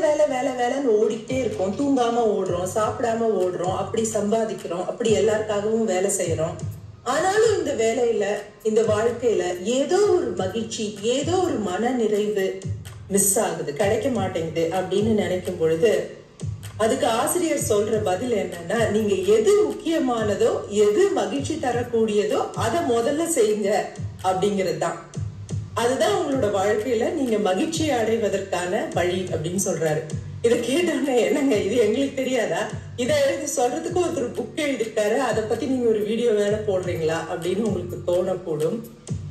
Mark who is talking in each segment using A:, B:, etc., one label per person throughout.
A: வேலை வேலை வேலைன்னு ஓடிக்கிட்டே இருக்கோம். தூங்காம ஓடுறோம், சாப்பிடாம ஓடுறோம், அப்படி சம்பாதிக்கிறோம், அப்படி எல்லாருக்காகவும் வேலை செய்யறோம். ஆனாலும் இந்த வேலையில, இந்த வாழ்க்கையில ஏதோ ஒரு மகிழ்ச்சி, ஏதோ ஒரு மன நிறைவு மிஸ் ஆகுது, கிடைக்க மாட்டேங்குது அப்படின்னு நினைக்கும் பொழுது அதுக்கு ஆசிரியர் சொல்ற பதில் என்னன்னா, நீங்க எது முக்கியமானதோ, எது மகிழ்ச்சி தரக்கூடியதோ அதை முதல்ல செய்யுங்க அப்படிங்கிறது தான். அதுதான் உங்களோட வாழ்க்கையில நீங்க மகிழ்ச்சி அடைவதற்கான வழி அப்படின்னு சொல்றாரு. இதை கேட்டோன்னே, என்னங்க இது எங்களுக்கு தெரியாதா? இதை எழுதி சொல்றதுக்கு ஒருத்தர் புக் எழுதிருக்காரு, அதை பத்தி நீங்க ஒரு வீடியோ வேற போடுறீங்களா அப்படின்னு உங்களுக்கு தோணக்கூடும்.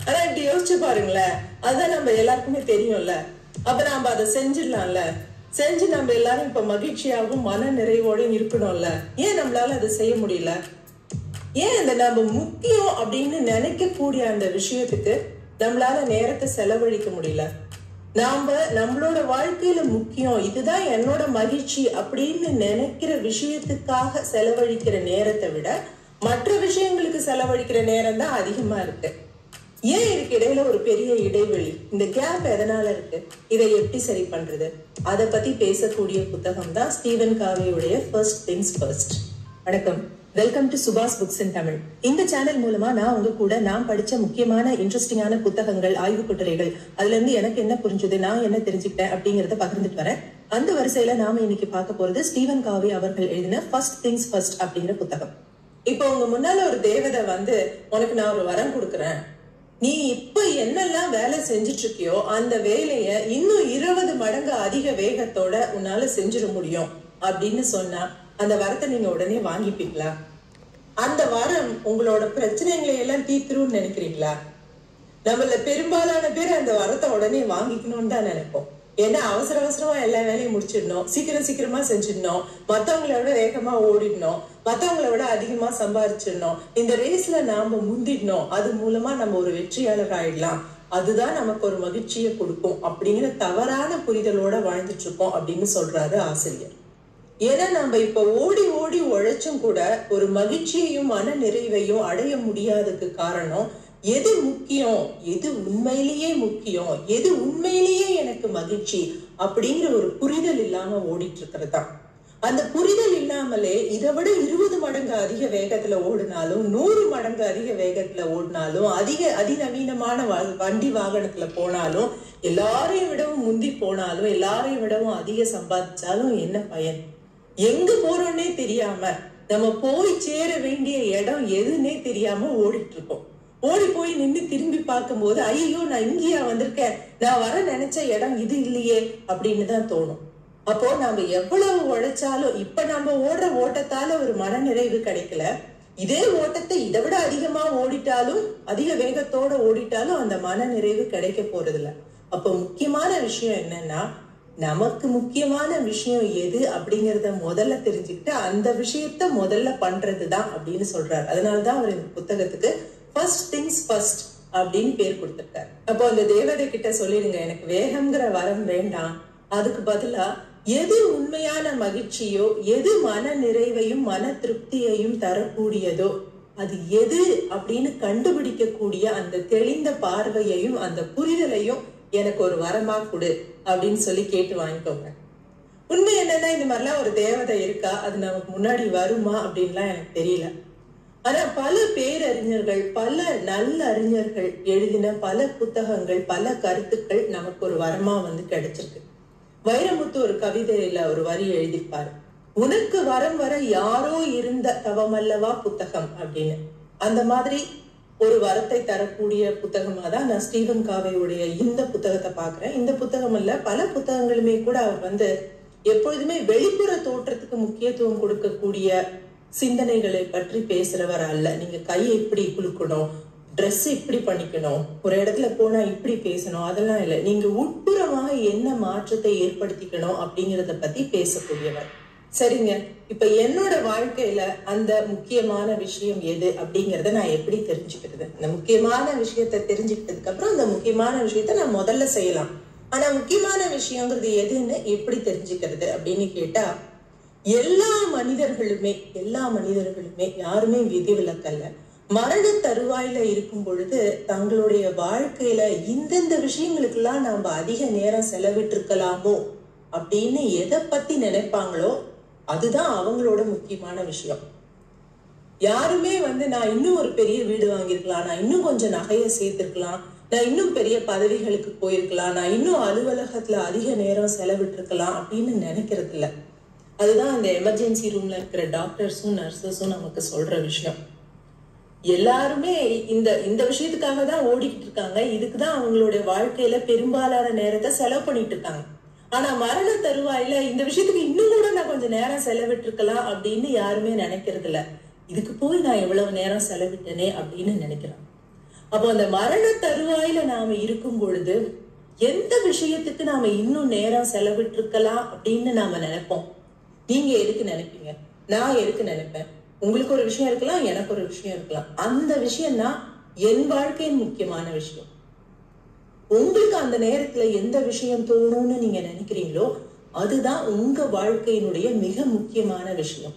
A: ஆனா இப்படி யோசிச்சு பாருங்களேன், அதுதான் நம்ம எல்லாருக்குமே தெரியும்ல. அப்ப நாம அதை செஞ்சிடலாம்ல. செஞ்சு நம்ம எல்லாரும் இப்ப மகிழ்ச்சியாகவும் மன நிறைவோடும் இருக்கணும்ல. ஏன் நம்மளால அதை செய்ய முடியல? ஏன் அந்த நம்ம முக்கியம் அப்படின்னு நினைக்கக்கூடிய அந்த விஷயத்துக்கு நம்மளால நேரத்தை செலவழிக்க முடியல? நாம நம்மளோட வாழ்க்கையில முக்கியம், இதுதான் என்னோட மகிழ்ச்சி அப்படின்னு நினைக்கிற விஷயத்துக்காக செலவழிக்கிற நேரத்தை விட மற்ற விஷயங்களுக்கு செலவழிக்கிற நேரம் தான் அதிகமா இருக்கு. ஏன் இதுக்கு இடையில ஒரு பெரிய இடைவெளி? இந்த கேப் எதனால இருக்கு? இதை எப்படி சரி பண்றது? அதை பத்தி பேசக்கூடிய புத்தகம் தான் ஸ்டீவன் காவேயுடைய ஃபர்ஸ்ட் திங்ஸ் ஃபர்ஸ்ட். வணக்கம், வெல்கம் டு சுபாஷ் புக்ஸ் இன் தமிழ். இந்த சேனல் மூலமா நான் உங்க கூட நான் படிச்ச முக்கியமான இன்ட்ரெஸ்டிங்கான புத்தகங்கள், ஆய்வு கட்டுரைகள், அதுல இருந்து எனக்கு என்ன புரிஞ்சது, நான் என்ன தெரிஞ்சுக்கிட்டேன் அப்படிங்கறத பகிர்ந்துட்டு வரேன். அந்த வரிசையில நாம இன்னைக்கு பார்க்க போறது ஸ்டீவன் காவே அவர்கள் எழுதின ஃபர்ஸ்ட் திங்ஸ் ஃபர்ஸ்ட் அப்படிங்கிற புத்தகம். இப்போ உங்க முன்னால ஒரு தேவதை வந்து, உனக்கு நான் ஒரு வரம் கொடுக்குறேன், நீ இப்ப என்னெல்லாம் வேலை செஞ்சிட்டு இருக்கியோ அந்த வேலைய இன்னும் 20 மடங்கு அதிக வேகத்தோட உன்னால செஞ்சிட முடியும் அப்படின்னு சொன்னா அந்த வரத்தை நீங்க உடனே வாங்கிப்பீங்களா? அந்த வரம் உங்களோட பிரச்சனைகளை எல்லாம் தீர்த்துருன்னு நினைக்கிறீங்களா? நம்மள பெரும்பாலான பேர் அந்த வரத்தை உடனே வாங்கிக்கணும்னு தான் நினைப்போம். ஏன்னா அவசர அவசரமா எல்லா வேலையும் முடிச்சிடணும், சீக்கிரமா செஞ்சிடணும், மத்தவங்களை விட வேகமா ஓடிடணும், மத்தவங்களை விட அதிகமா சம்பாதிச்சிடணும், இந்த ரேஸ்ல நாம முந்திடணும், அது மூலமா நம்ம ஒரு வெற்றியாளர் ஆயிடலாம், அதுதான் நமக்கு ஒரு மகிழ்ச்சியை கொடுக்கும் அப்படிங்கிற தவறான புரிதலோட வாழ்ந்துட்டு இருக்கோம் அப்படின்னு சொல்றாரு ஆசிரியர். ஏன்னா நம்ம இப்ப ஓடி ஓடி உழைச்சும் கூட ஒரு மகிழ்ச்சியையும் மன நிறைவையும் அடைய முடியாததுக்கு காரணம், எது முக்கியம், எது உண்மையிலேயே முக்கியம், எது உண்மையிலேயே எனக்கு மகிழ்ச்சி அப்படிங்கிற ஒரு புரிதல் இல்லாம ஓடிட்டு இருக்கிறது தான். அந்த புரிதல் இல்லாமலே இதை விட 20 மடங்கு அதிக வேகத்துல ஓடினாலும், 100 மடங்கு அதிக வேகத்துல ஓடினாலும், அதிநவீனமான வண்டி வாகனத்துல போனாலும், எல்லாரையும் விடவும் முந்தி போனாலும், எல்லாரையும் விடவும் அதிக சம்பாதிச்சாலும் என்ன பயன்? எங்க போறோம்னே தெரியாம, நம்ம போய் சேர வேண்டிய இடம் எதுன்னே தெரியாம ஓடிட்டு இருக்கோம். ஓடி போய் நின்று திரும்பி பார்க்கும் போது, ஐயோ நான் இங்கேயா வந்திருக்கேன், நான் வர நினைச்ச இடம் இது இல்லையே அப்படின்னு தான் தோணும். அப்போ நாம எவ்வளவு உழைச்சாலும், இப்ப நம்ம ஓடுற ஓட்டத்தால ஒரு மன நிறைவு கிடைக்கல, இதே ஓட்டத்தை இதை விட அதிகமா ஓடிட்டாலும், அதிக வேகத்தோட ஓடிட்டாலும் அந்த மன நிறைவு கிடைக்க போறது இல்ல. அப்போ முக்கியமான விஷயம் என்னன்னா, நமக்கு முக்கியமான விஷயம் எது அப்படிங்கறத முதல்ல தெரிஞ்சுக்கிட்டு அந்த விஷயத்த முதல்ல பண்றதுதான் அப்படின்னு சொல்றாரு. அதனாலதான் அவர் இந்த புத்தகத்துக்கு ஃபர்ஸ்ட் திங்ஸ் ஃபர்ஸ்ட் அப்படின்னு பேர் கொடுத்திருக்காரு. அப்போ அந்த தேவதை கிட்ட சொல்லிடுங்க, எனக்கு வேகம்ங்கிற வரம் வேண்டாம், அதுக்கு பதிலா எது உண்மையான மகிழ்ச்சியோ, எது மன நிறைவையும் மன திருப்தியையும் தரக்கூடியதோ அது எது அப்படின்னு கண்டுபிடிக்கக்கூடிய அந்த தெளிந்த பார்வையையும் அந்த புரிதலையும் எனக்கு ஒரு வரமா கொடு அப்படின்னு சொல்லி கேட்டு வாங்கிக்கோங்க. உண்மை என்னன்னா, இந்த மாதிரிலாம் ஒரு தேவதை இருக்கா, அது நமக்கு முன்னாடி வருமா அப்படின்லாம் எனக்கு தெரியல. ஆனா பல பேரறிஞர்கள், பல நல்ல அறிஞர்கள் எழுதின பல புத்தகங்கள், பல கருத்துக்கள் நமக்கு ஒரு வரமா வந்து கிடைச்சிருக்கு. வைரமுத்து ஒரு கவிதையில ஒரு வரி எழுதிப்பாரு, உனக்கு வரம் வர யாரோ இருந்த தவமல்லவா புத்தகம் அப்படின்னு. அந்த மாதிரி ஒரு வரத்தை தரக்கூடிய புத்தகமா தான் நான் ஸ்டீவன் காவேயுடைய இந்த புத்தகத்தை பாக்குறேன். இந்த புத்தகம் இல்ல, பல புத்தகங்களுமே கூட அவர் வந்து எப்பொழுதுமே வெளிப்புற தோற்றத்துக்கு முக்கியத்துவம் கொடுக்கக்கூடிய சிந்தனைகளை பற்றி பேசுறவர் அல்ல. நீங்க கையை இப்படி குலுக்கணும், ட்ரெஸ் இப்படி பண்ணிக்கணும், ஒரு இடத்துல போனா இப்படி பேசணும், அதெல்லாம் இல்லை. நீங்க உட்புறமாக என்ன மாற்றத்தை ஏற்படுத்திக்கணும் அப்படிங்கறத பத்தி பேசக்கூடியவர். சரிங்க, இப்ப என்னோட வாழ்க்கையில அந்த முக்கியமான விஷயம் எது அப்படிங்கறத நான் எப்படி தெரிஞ்சுக்கிறது? அந்த முக்கியமான விஷயத்த தெரிஞ்சுக்கிட்டதுக்கு அப்புறம் அந்த முக்கியமான விஷயத்த நான் முதல்ல செய்யலாம். ஆனா முக்கியமான விஷயங்கிறது எதுன்னு எப்படி தெரிஞ்சுக்கிறது அப்படின்னு கேட்டா, எல்லா மனிதர்களுமே யாருமே விதிவிலக்கல்ல, மரண தருவாயில இருக்கும் பொழுது தங்களுடைய வாழ்க்கையில இந்தந்த விஷயங்களுக்கெல்லாம் நாம அதிக நேரம் செலவிட்டு இருக்கலாமோ அப்படின்னு எதை பத்தி நினைப்பாங்களோ அதுதான் அவங்களோட முக்கியமான விஷயம். யாருமே நான் இன்னும் ஒரு பெரிய வீடு வாங்கியிருக்கலாம், நான் இன்னும் கொஞ்சம் நகையை சேர்த்திருக்கலாம், நான் இன்னும் பெரிய பதவிகளுக்கு போயிருக்கலாம், நான் இன்னும் அலுவலகத்துல அதிக நேரம் செலவிட்டிருக்கலாம் அப்படின்னு நினைக்கிறது இல்லை. அதுதான் இந்த எமர்ஜென்சி ரூம்ல இருக்கிற டாக்டர்ஸும் நர்சஸும் நமக்கு சொல்ற விஷயம். எல்லாருமே இந்த விஷயத்துக்காக தான் ஓடிக்கிட்டு இருக்காங்க. இதுக்குதான் அவங்களுடைய வாழ்க்கையில பெரும்பாலான நேரத்தை செலவு பண்ணிட்டு இருக்காங்க. ஆனா மரண தருவாயில இந்த விஷயத்துக்கு இன்னும் கூட நான் கொஞ்சம் நேரம் செலவிட்டு இருக்கலாம் அப்படின்னு யாருமே நினைக்கிறது இல்ல. இதுக்கு போய் நான் எவ்வளவு நேரம் செலவிட்டனே அப்படின்னு நினைக்கிறேன். அப்போ அந்த மரண தருவாயில நாம இருக்கும் பொழுது எந்த விஷயத்துக்கு நாம இன்னும் நேரம் செலவிட்டு இருக்கலாம் அப்படின்னு நாம நினைப்போம். நீங்க எதுக்கு நினைப்பீங்க? நான் எதுக்கு நினைப்பேன்? உங்களுக்கு ஒரு விஷயம் இருக்கலாம், எனக்கு ஒரு விஷயம் இருக்கலாம். அந்த விஷயம் தான் என் வாழ்க்கையின் முக்கியமான விஷயம். உங்களுக்கு அந்த நேரத்துல எந்த விஷயம் தோணும்னு நீங்க நினைக்கிறீங்களோ அதுதான் உங்க வாழ்க்கையினுடைய மிக முக்கியமான விஷயம்.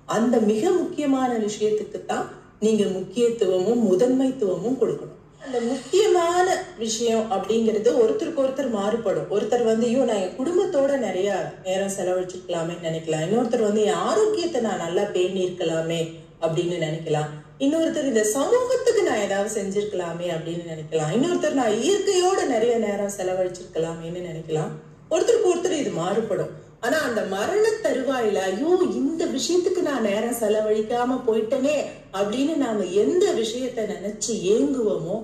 A: அந்த மிக முக்கியமான விஷயத்துக்கு தான் நீங்க முக்கியத்துவமும் முதன்மைத்துவமும் கொடுக்கணும். அந்த முக்கியமான விஷயம் அப்படிங்கிறது ஒருத்தருக்கு ஒருத்தர் மாறுபடும். ஒருத்தர் ஐயோ நான் என் குடும்பத்தோட நிறைய நேரம் செலவழிச்சிருக்கலாமே நினைக்கலாம். இன்னொருத்தர் என் ஆரோக்கியத்தை நான் நல்லா பேணி இருக்கலாமே அப்படின்னு நினைக்கலாம். இன்னொருத்தர் இந்த சமூகத்துக்கு நான் ஏதாவது செஞ்சிருக்கலாமே அப்படின்னு நினைக்கலாம். இன்னொருத்தர் நான் இயற்கையோட நிறைய நேரம் செலவழிச்சிருக்கலாமேன்னு நினைக்கலாம். ஒருத்தருக்கு ஒருத்தர் இது மாறுபடும். ஆனா அந்த மரண தருவாயில ஐயோ இந்த விஷயத்துக்கு நான் நேரம் செலவழிக்காம போயிட்டனே அப்படின்னு நாம எந்த விஷயத்த நினைச்சு ஏங்குவோமோ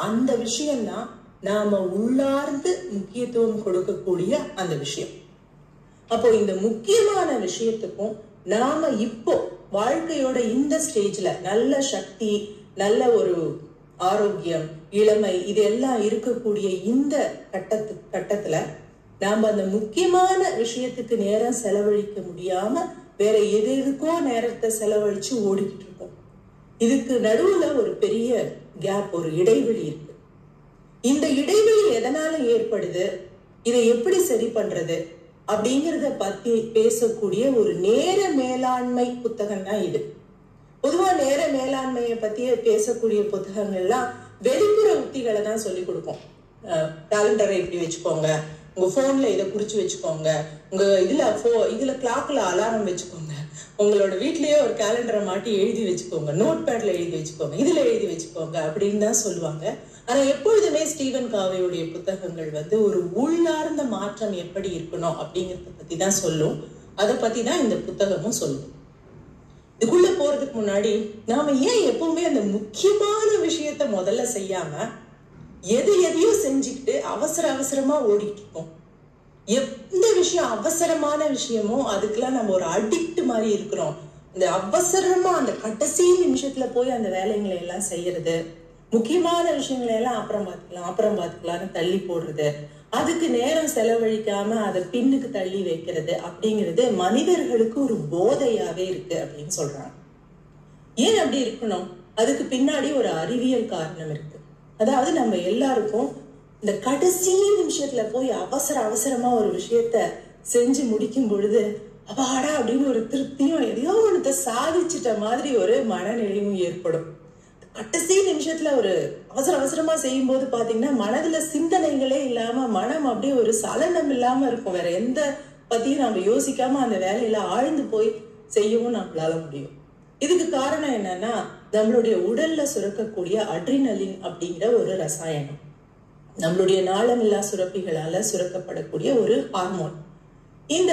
A: அந்த விஷயம்தான் நாம உள்ளார்ந்து முக்கியத்துவம் கொடுக்கக்கூடிய அந்த விஷயம். அப்போ இந்த முக்கியமான விஷயத்துக்கும் நாம இப்போ வாழ்க்கையோட இந்த ஸ்டேஜ்ல நல்ல சக்தி, நல்ல ஒரு ஆரோக்கியம், இளமை இதெல்லாம் இருக்கக்கூடிய இந்த கட்டத்துல நாம அந்த முக்கியமான விஷயத்துக்கு நேரம் செலவழிக்க முடியாம வேற எதுக்கோ நேரத்தை செலவழிச்சு ஓடிக்கிட்டு இருக்கோம். இதுக்கு நடுவுல ஒரு பெரிய கேப், ஒரு இடைவெளி இருக்கு. இந்த இடைவெளி எதனால ஏற்படுது, இதை எப்படி சரி பண்றது அப்படிங்கிறத பத்தி பேசக்கூடிய ஒரு நேர மேலாண்மை புத்தகம் தான் இது. பொதுவா நேர மேலாண்மையை பத்தி பேசக்கூடிய புத்தகங்கள்லாம் வெளிப்புற உத்திகளை தான் சொல்லி கொடுக்கும். கேலண்டரை இப்படி வச்சுக்கோங்க, உங்க போன்ல இதை குறிச்சு வச்சுக்கோங்க, உங்க இதுல கிளாக்ல அலாரம் வச்சுக்கோங்க, உங்களோட வீட்லயே ஒரு கேலண்டரை மாட்டி எழுதி வச்சுக்கோங்க, நோட் பேட்ல எழுதி வச்சுக்கோங்க, இதுல எழுதி வச்சுக்கோங்க அப்படின்னு தான் சொல்லுவாங்க. ஆனா எப்பொழுதுமே ஸ்டீவன் காவேயுடைய புத்தகங்கள் ஒரு உள்ளார்ந்த மாற்றம் எப்படி இருக்கணும் அப்படிங்கறத பத்தி தான் சொல்லும். அதை பத்தி தான் இந்த புத்தகமும் சொல்லும். இதுக்குள்ள போறதுக்கு முன்னாடி நாம ஏன் எப்பவுமே அந்த முக்கியமான விஷயத்த முதல்ல செய்யாம எதையோ செஞ்சுக்கிட்டு அவசரமா ஓடிட்டு இருக்கோம்? எந்த விஷயம் அவசரமான விஷயமோ அதுக்கெல்லாம் நம்ம ஒரு அடிக்ட் மாதிரி இருக்கிறோம். அந்த அவசரமா அந்த கடைசி நிமிஷத்துல போய் அந்த வேலைகளை எல்லாம் செய்யறது, முக்கியமான விஷயங்களை எல்லாம் அப்புறம் பார்த்துக்கலாம்னு தள்ளி போடுறது, அதுக்கு நேரம் செலவழிக்காம அதை பின்னுக்கு தள்ளி வைக்கிறது அப்படிங்கிறது மனிதர்களுக்கு ஒரு போதையாவே இருக்கு அப்படின்னு சொல்றாங்க. ஏன் அப்படி இருக்கணும்? அதுக்கு பின்னாடி ஒரு அறிவியல் காரணம் இருக்கு. அதாவது நம்ம எல்லாருக்கும் இந்த கடைசி நிமிஷத்துல போய் அவசரமா ஒரு விஷயத்த செஞ்சு முடிக்கும் பொழுது அப்பாடா அப்படின்னு ஒரு திருப்தியும் எதையோ ஒன்றத்தை சாதிச்சிட்ட மாதிரி ஒரு மனநிலையும் ஏற்படும். கடைசி நிமிஷத்துல ஒரு அவசரமா செய்யும் போது பாத்தீங்கன்னா மனதுல சிந்தனைகளே இல்லாம மனம் அப்படியே ஒரு சலனம் இல்லாம இருக்கும். வேற எந்த பத்தியும் நம்ம யோசிக்காம அந்த வேலையில ஆழ்ந்து போய் செய்யவும் நம்மளால முடியும். இதுக்கு காரணம் என்னன்னா நம்மளுடைய உடல்ல சுரக்கக்கூடிய அட்ரினலின் அப்படிங்கிற ஒரு ரசாயனம், நம்மளுடைய நாளமில்லா சுரப்பிகளால சுரக்கப்படக்கூடிய ஒரு ஹார்மோன். இந்த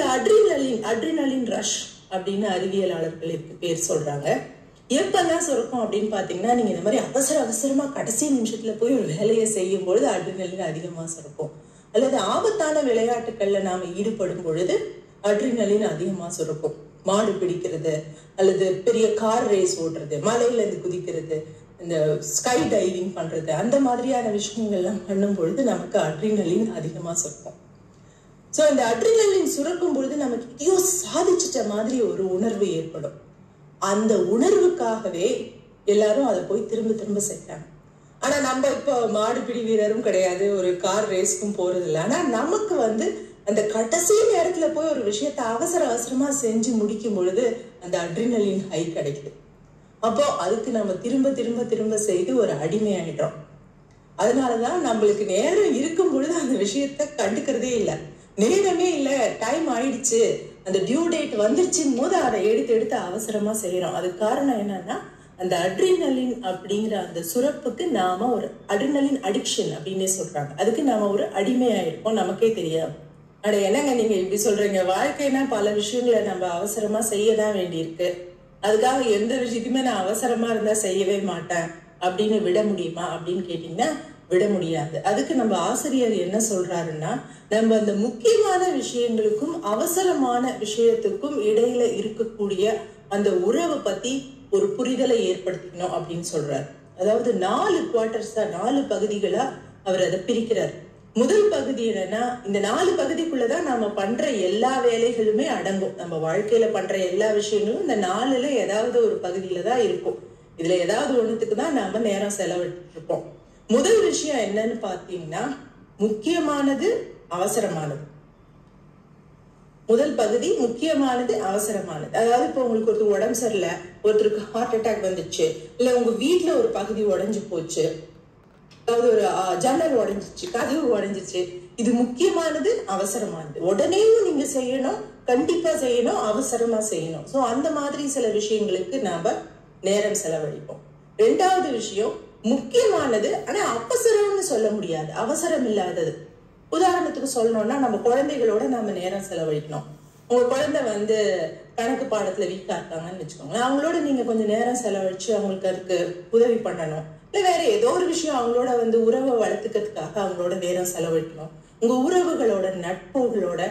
A: அட்ரினலின் ரஷ் அப்படின்னு அறிவியலாளர்கள் இதுக்கு பேர் சொல்றாங்க. எப்பெல்லாம் சுரக்கும் அப்படின்னு பாத்தீங்கன்னா நீங்க இந்த மாதிரி அவசரமா கடைசி நிமிஷத்துல போய் ஒரு வேலையை செய்யும் பொழுது அட்ரினலின் அதிகமா சுரக்கும். அல்லது ஆபத்தான விளையாட்டுகள்ல நாம ஈடுபடும் பொழுது அட்ரினலின் அதிகமா சுரக்கும். மாடு பிடிக்கிறது, அல்லது பெரிய கார் ரேஸ் ஓடுறது, மலையில இருந்து குதிக்கிறது, இந்த ஸ்கை டைவிங் பண்றது, அந்த மாதிரியான விஷயங்கள்லாம் பண்ணும் பொழுது நமக்கு அட்ரினலின் அதிகமா சுரக்கும். சோ இந்த அட்ரினலின் சுரக்கும் பொழுது நமக்கு எதையோ சாதிச்சிட்ட மாதிரி ஒரு உணர்வு ஏற்படும். அந்த உணர்வுக்காகவே எல்லாரும் அதை போய் திரும்ப செய்யறாங்க. ஆனா நம்ம இப்போ மாடுபிடி வீரரும் கிடையாது, ஒரு கார் ரேஸ்க்கும் போறது இல்லை. ஆனா நமக்கு அந்த கடைசி நேரத்துல போய் ஒரு விஷயத்த அவசரமா செஞ்சு முடிக்கும் பொழுது அந்த அட்ரினலின் ஹை கிடைக்குது. அப்போ அதுக்கு நம்ம திரும்ப செய்து ஒரு அடிமையாயிடுறோம். அதனாலதான் நம்மளுக்கு நேரம் இருக்கும் பொழுது அந்த விஷயத்த கண்டுக்கிறதே இல்லை. நேரமே இல்ல, டைம் ஆயிடுச்சு, அந்த டியூ டேட் வந்துருச்சுன்னு போது அதை எடுத்து அவசரமா செய்யறோம். அதுக்கு காரணம் என்னன்னா, அந்த அட்ரினலின் அப்படிங்கிற அந்த சுரப்புக்கு நாம ஒரு அட்ரினலின் அடிக்ஷன் அப்படின்னு சொல்றாங்க. அதுக்கு நாம ஒரு அடிமையாயிருக்கோம், நமக்கே தெரியாது. அட என்னங்க நீங்க இப்படி சொல்றீங்க, வாழ்க்கைனா பல விஷயங்களை நம்ம அவசரமா செய்யதான் வேண்டியிருக்கு, அதுக்காக எந்த விஷயத்தையுமே நான் அவசரமா இருந்தா செய்யவே மாட்டேன் அப்படின்னு விட முடியுமா அப்படின்னு கேட்டீங்கன்னா விட முடியாது. அதுக்கு நம்ம ஆசிரியர் என்ன சொல்றாருன்னா, நம்ம அந்த முக்கியமான விஷயங்களுக்கும் அவசரமான விஷயத்துக்கும் இடையில இருக்கக்கூடிய அந்த உறவை பத்தி ஒரு புரிதலை ஏற்படுத்திக்கணும் அப்படின்னு சொல்றாரு. அதாவது 4 குவார்டர்ஸ் தான், 4 பகுதிகளா அவர் அதை பிரிக்கிறார். முதல் பகுதி என்னன்னா, இந்த 4 பகுதிக்குள்ளதான் நாம பண்ற எல்லா வேலைகளுமே அடங்கும். நம்ம வாழ்க்கையில பண்ற எல்லா விஷயங்களும் இந்த 4ல ஏதாவது ஒரு பகுதியில தான் இருக்கும். இதுல ஏதாவது ஒண்ணுத்துக்கு தான் நாம நேரம் செலவிட்டு இருப்போம். முதல் விஷயம் என்னன்னு பாத்தீங்கன்னா, முக்கியமானது அவசரமானது. முதல் பகுதி முக்கியமானது அவசரமானது. அதாவது இப்போ உங்களுக்கு ஒருத்தர் உடம்பு சரியில்லை, ஒருத்தருக்கு ஹார்ட் அட்டாக் வந்துச்சு, இல்ல உங்க வீட்டுல ஒரு பகுதி உடைஞ்சு போச்சு, அதாவது ஒரு ஜன்னல் உடைஞ்சிச்சு, கதவு உடைஞ்சிச்சு, இது முக்கியமானது அவசரமானது. உடனேயும் நீங்க செய்யணும், கண்டிப்பா செய்யணும், அவசரமா செய்யணும். சோ அந்த மாதிரி சில விஷயங்களுக்கு நாம நேரம் செலவழிப்போம். 2வது விஷயம் முக்கியமானது ஆனா அவசரம்னு சொல்ல முடியாது, அவசரம் இல்லாதது. உதாரணத்துக்கு சொல்லணும்னா, நம்ம குழந்தைகளோட நம்ம நேரம் செலவழிக்கணும். உங்க குழந்தை கணக்கு பாடத்துல வீக்கா இருக்காங்கன்னு வச்சுக்கோங்க, அவங்களோட நீங்க கொஞ்சம் நேரம் செலவழிச்சு அவங்களுக்கு அதுக்கு உதவி பண்ணணும். இல்ல வேற ஏதோ ஒரு விஷயம் அவங்களோட உறவை வளர்த்துக்கிறதுக்காக அவங்களோட நேரம் செலவழிக்கணும். உங்க உறவுகளோட நட்புகளோட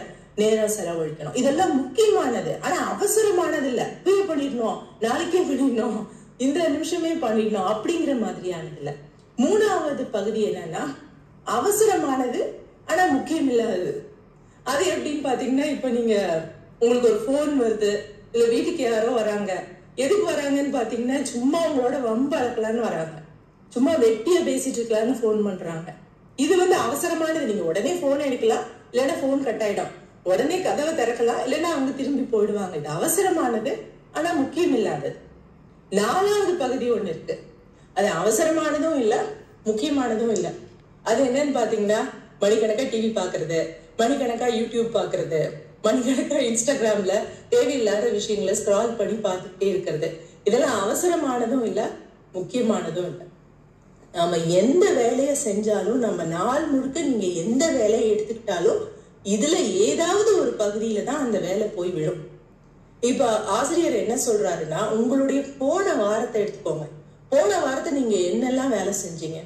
A: நேரம் செலவழிக்கணும். இதெல்லாம் முக்கியமானது ஆனா அவசரமானது இல்ல. இப்பவே பண்ணிடணும், நாளைக்கே பண்ணிடணும், இந்த நிமிஷமே பண்ணிடணும் அப்படிங்கிற மாதிரியானது இல்ல. 3வது பகுதி என்னன்னா, அவசரமானது ஆனா முக்கியம் இல்லாதது. அது எப்படின்னு பாத்தீங்கன்னா, இப்ப நீங்க உங்களுக்கு ஒரு போன் வருது, இல்ல வீட்டுக்கு யாரோ வராங்க. எதுக்கு வராங்கன்னு பாத்தீங்கன்னா, சும்மா உங்களோட வம்பு அளக்கலான்னு வராங்க, சும்மா வெட்டியா பேசிட்டு இருக்கலாம்னு போன் பண்றாங்க. இது அவசரமானது. நீங்க உடனே போன் எடுக்கலாம், இல்லைன்னா போன் கட் ஆயிடும், உடனே கதவை திறக்கலாம், இல்லைன்னா அவங்க திரும்பி போயிடுவாங்க. இது அவசரமானது ஆனா முக்கியம் இல்லாதது. 4வது பகுதி ஒண்ணு இருக்கு, அது அவசரமானதும் இல்ல, முக்கியமானதும் இல்ல. அது என்னன்னு பாத்தீங்கன்னா, மணிக்கணக்கா டிவி பாக்குறது, மணிக்கணக்கா யூடியூப் பாக்குறது, மணிக்கணக்கா இன்ஸ்டாகிராம்ல தேவையில்லாத விஷயங்களை ஸ்க்ரால் பண்ணி பார்த்துட்டே இருக்கிறது. இதெல்லாம் அவசரமானதும் இல்ல, முக்கியமானதும் இல்ல. நாம எந்த வேலையை செஞ்சாலும், நம்ம நாள் முழுக்க நீங்க எந்த வேலையை எடுத்துக்கிட்டாலும், இதுல ஏதாவது ஒரு பகுதியில தான் அந்த வேலை போய் விழும். இப்ப ஆசிரியர் என்ன சொல்றாருன்னா, உங்களுடைய போன வாரத்தை எடுத்துக்கோங்க. போன வாரத்தை நீங்க என்னெல்லாம் வேலை செஞ்சீங்க,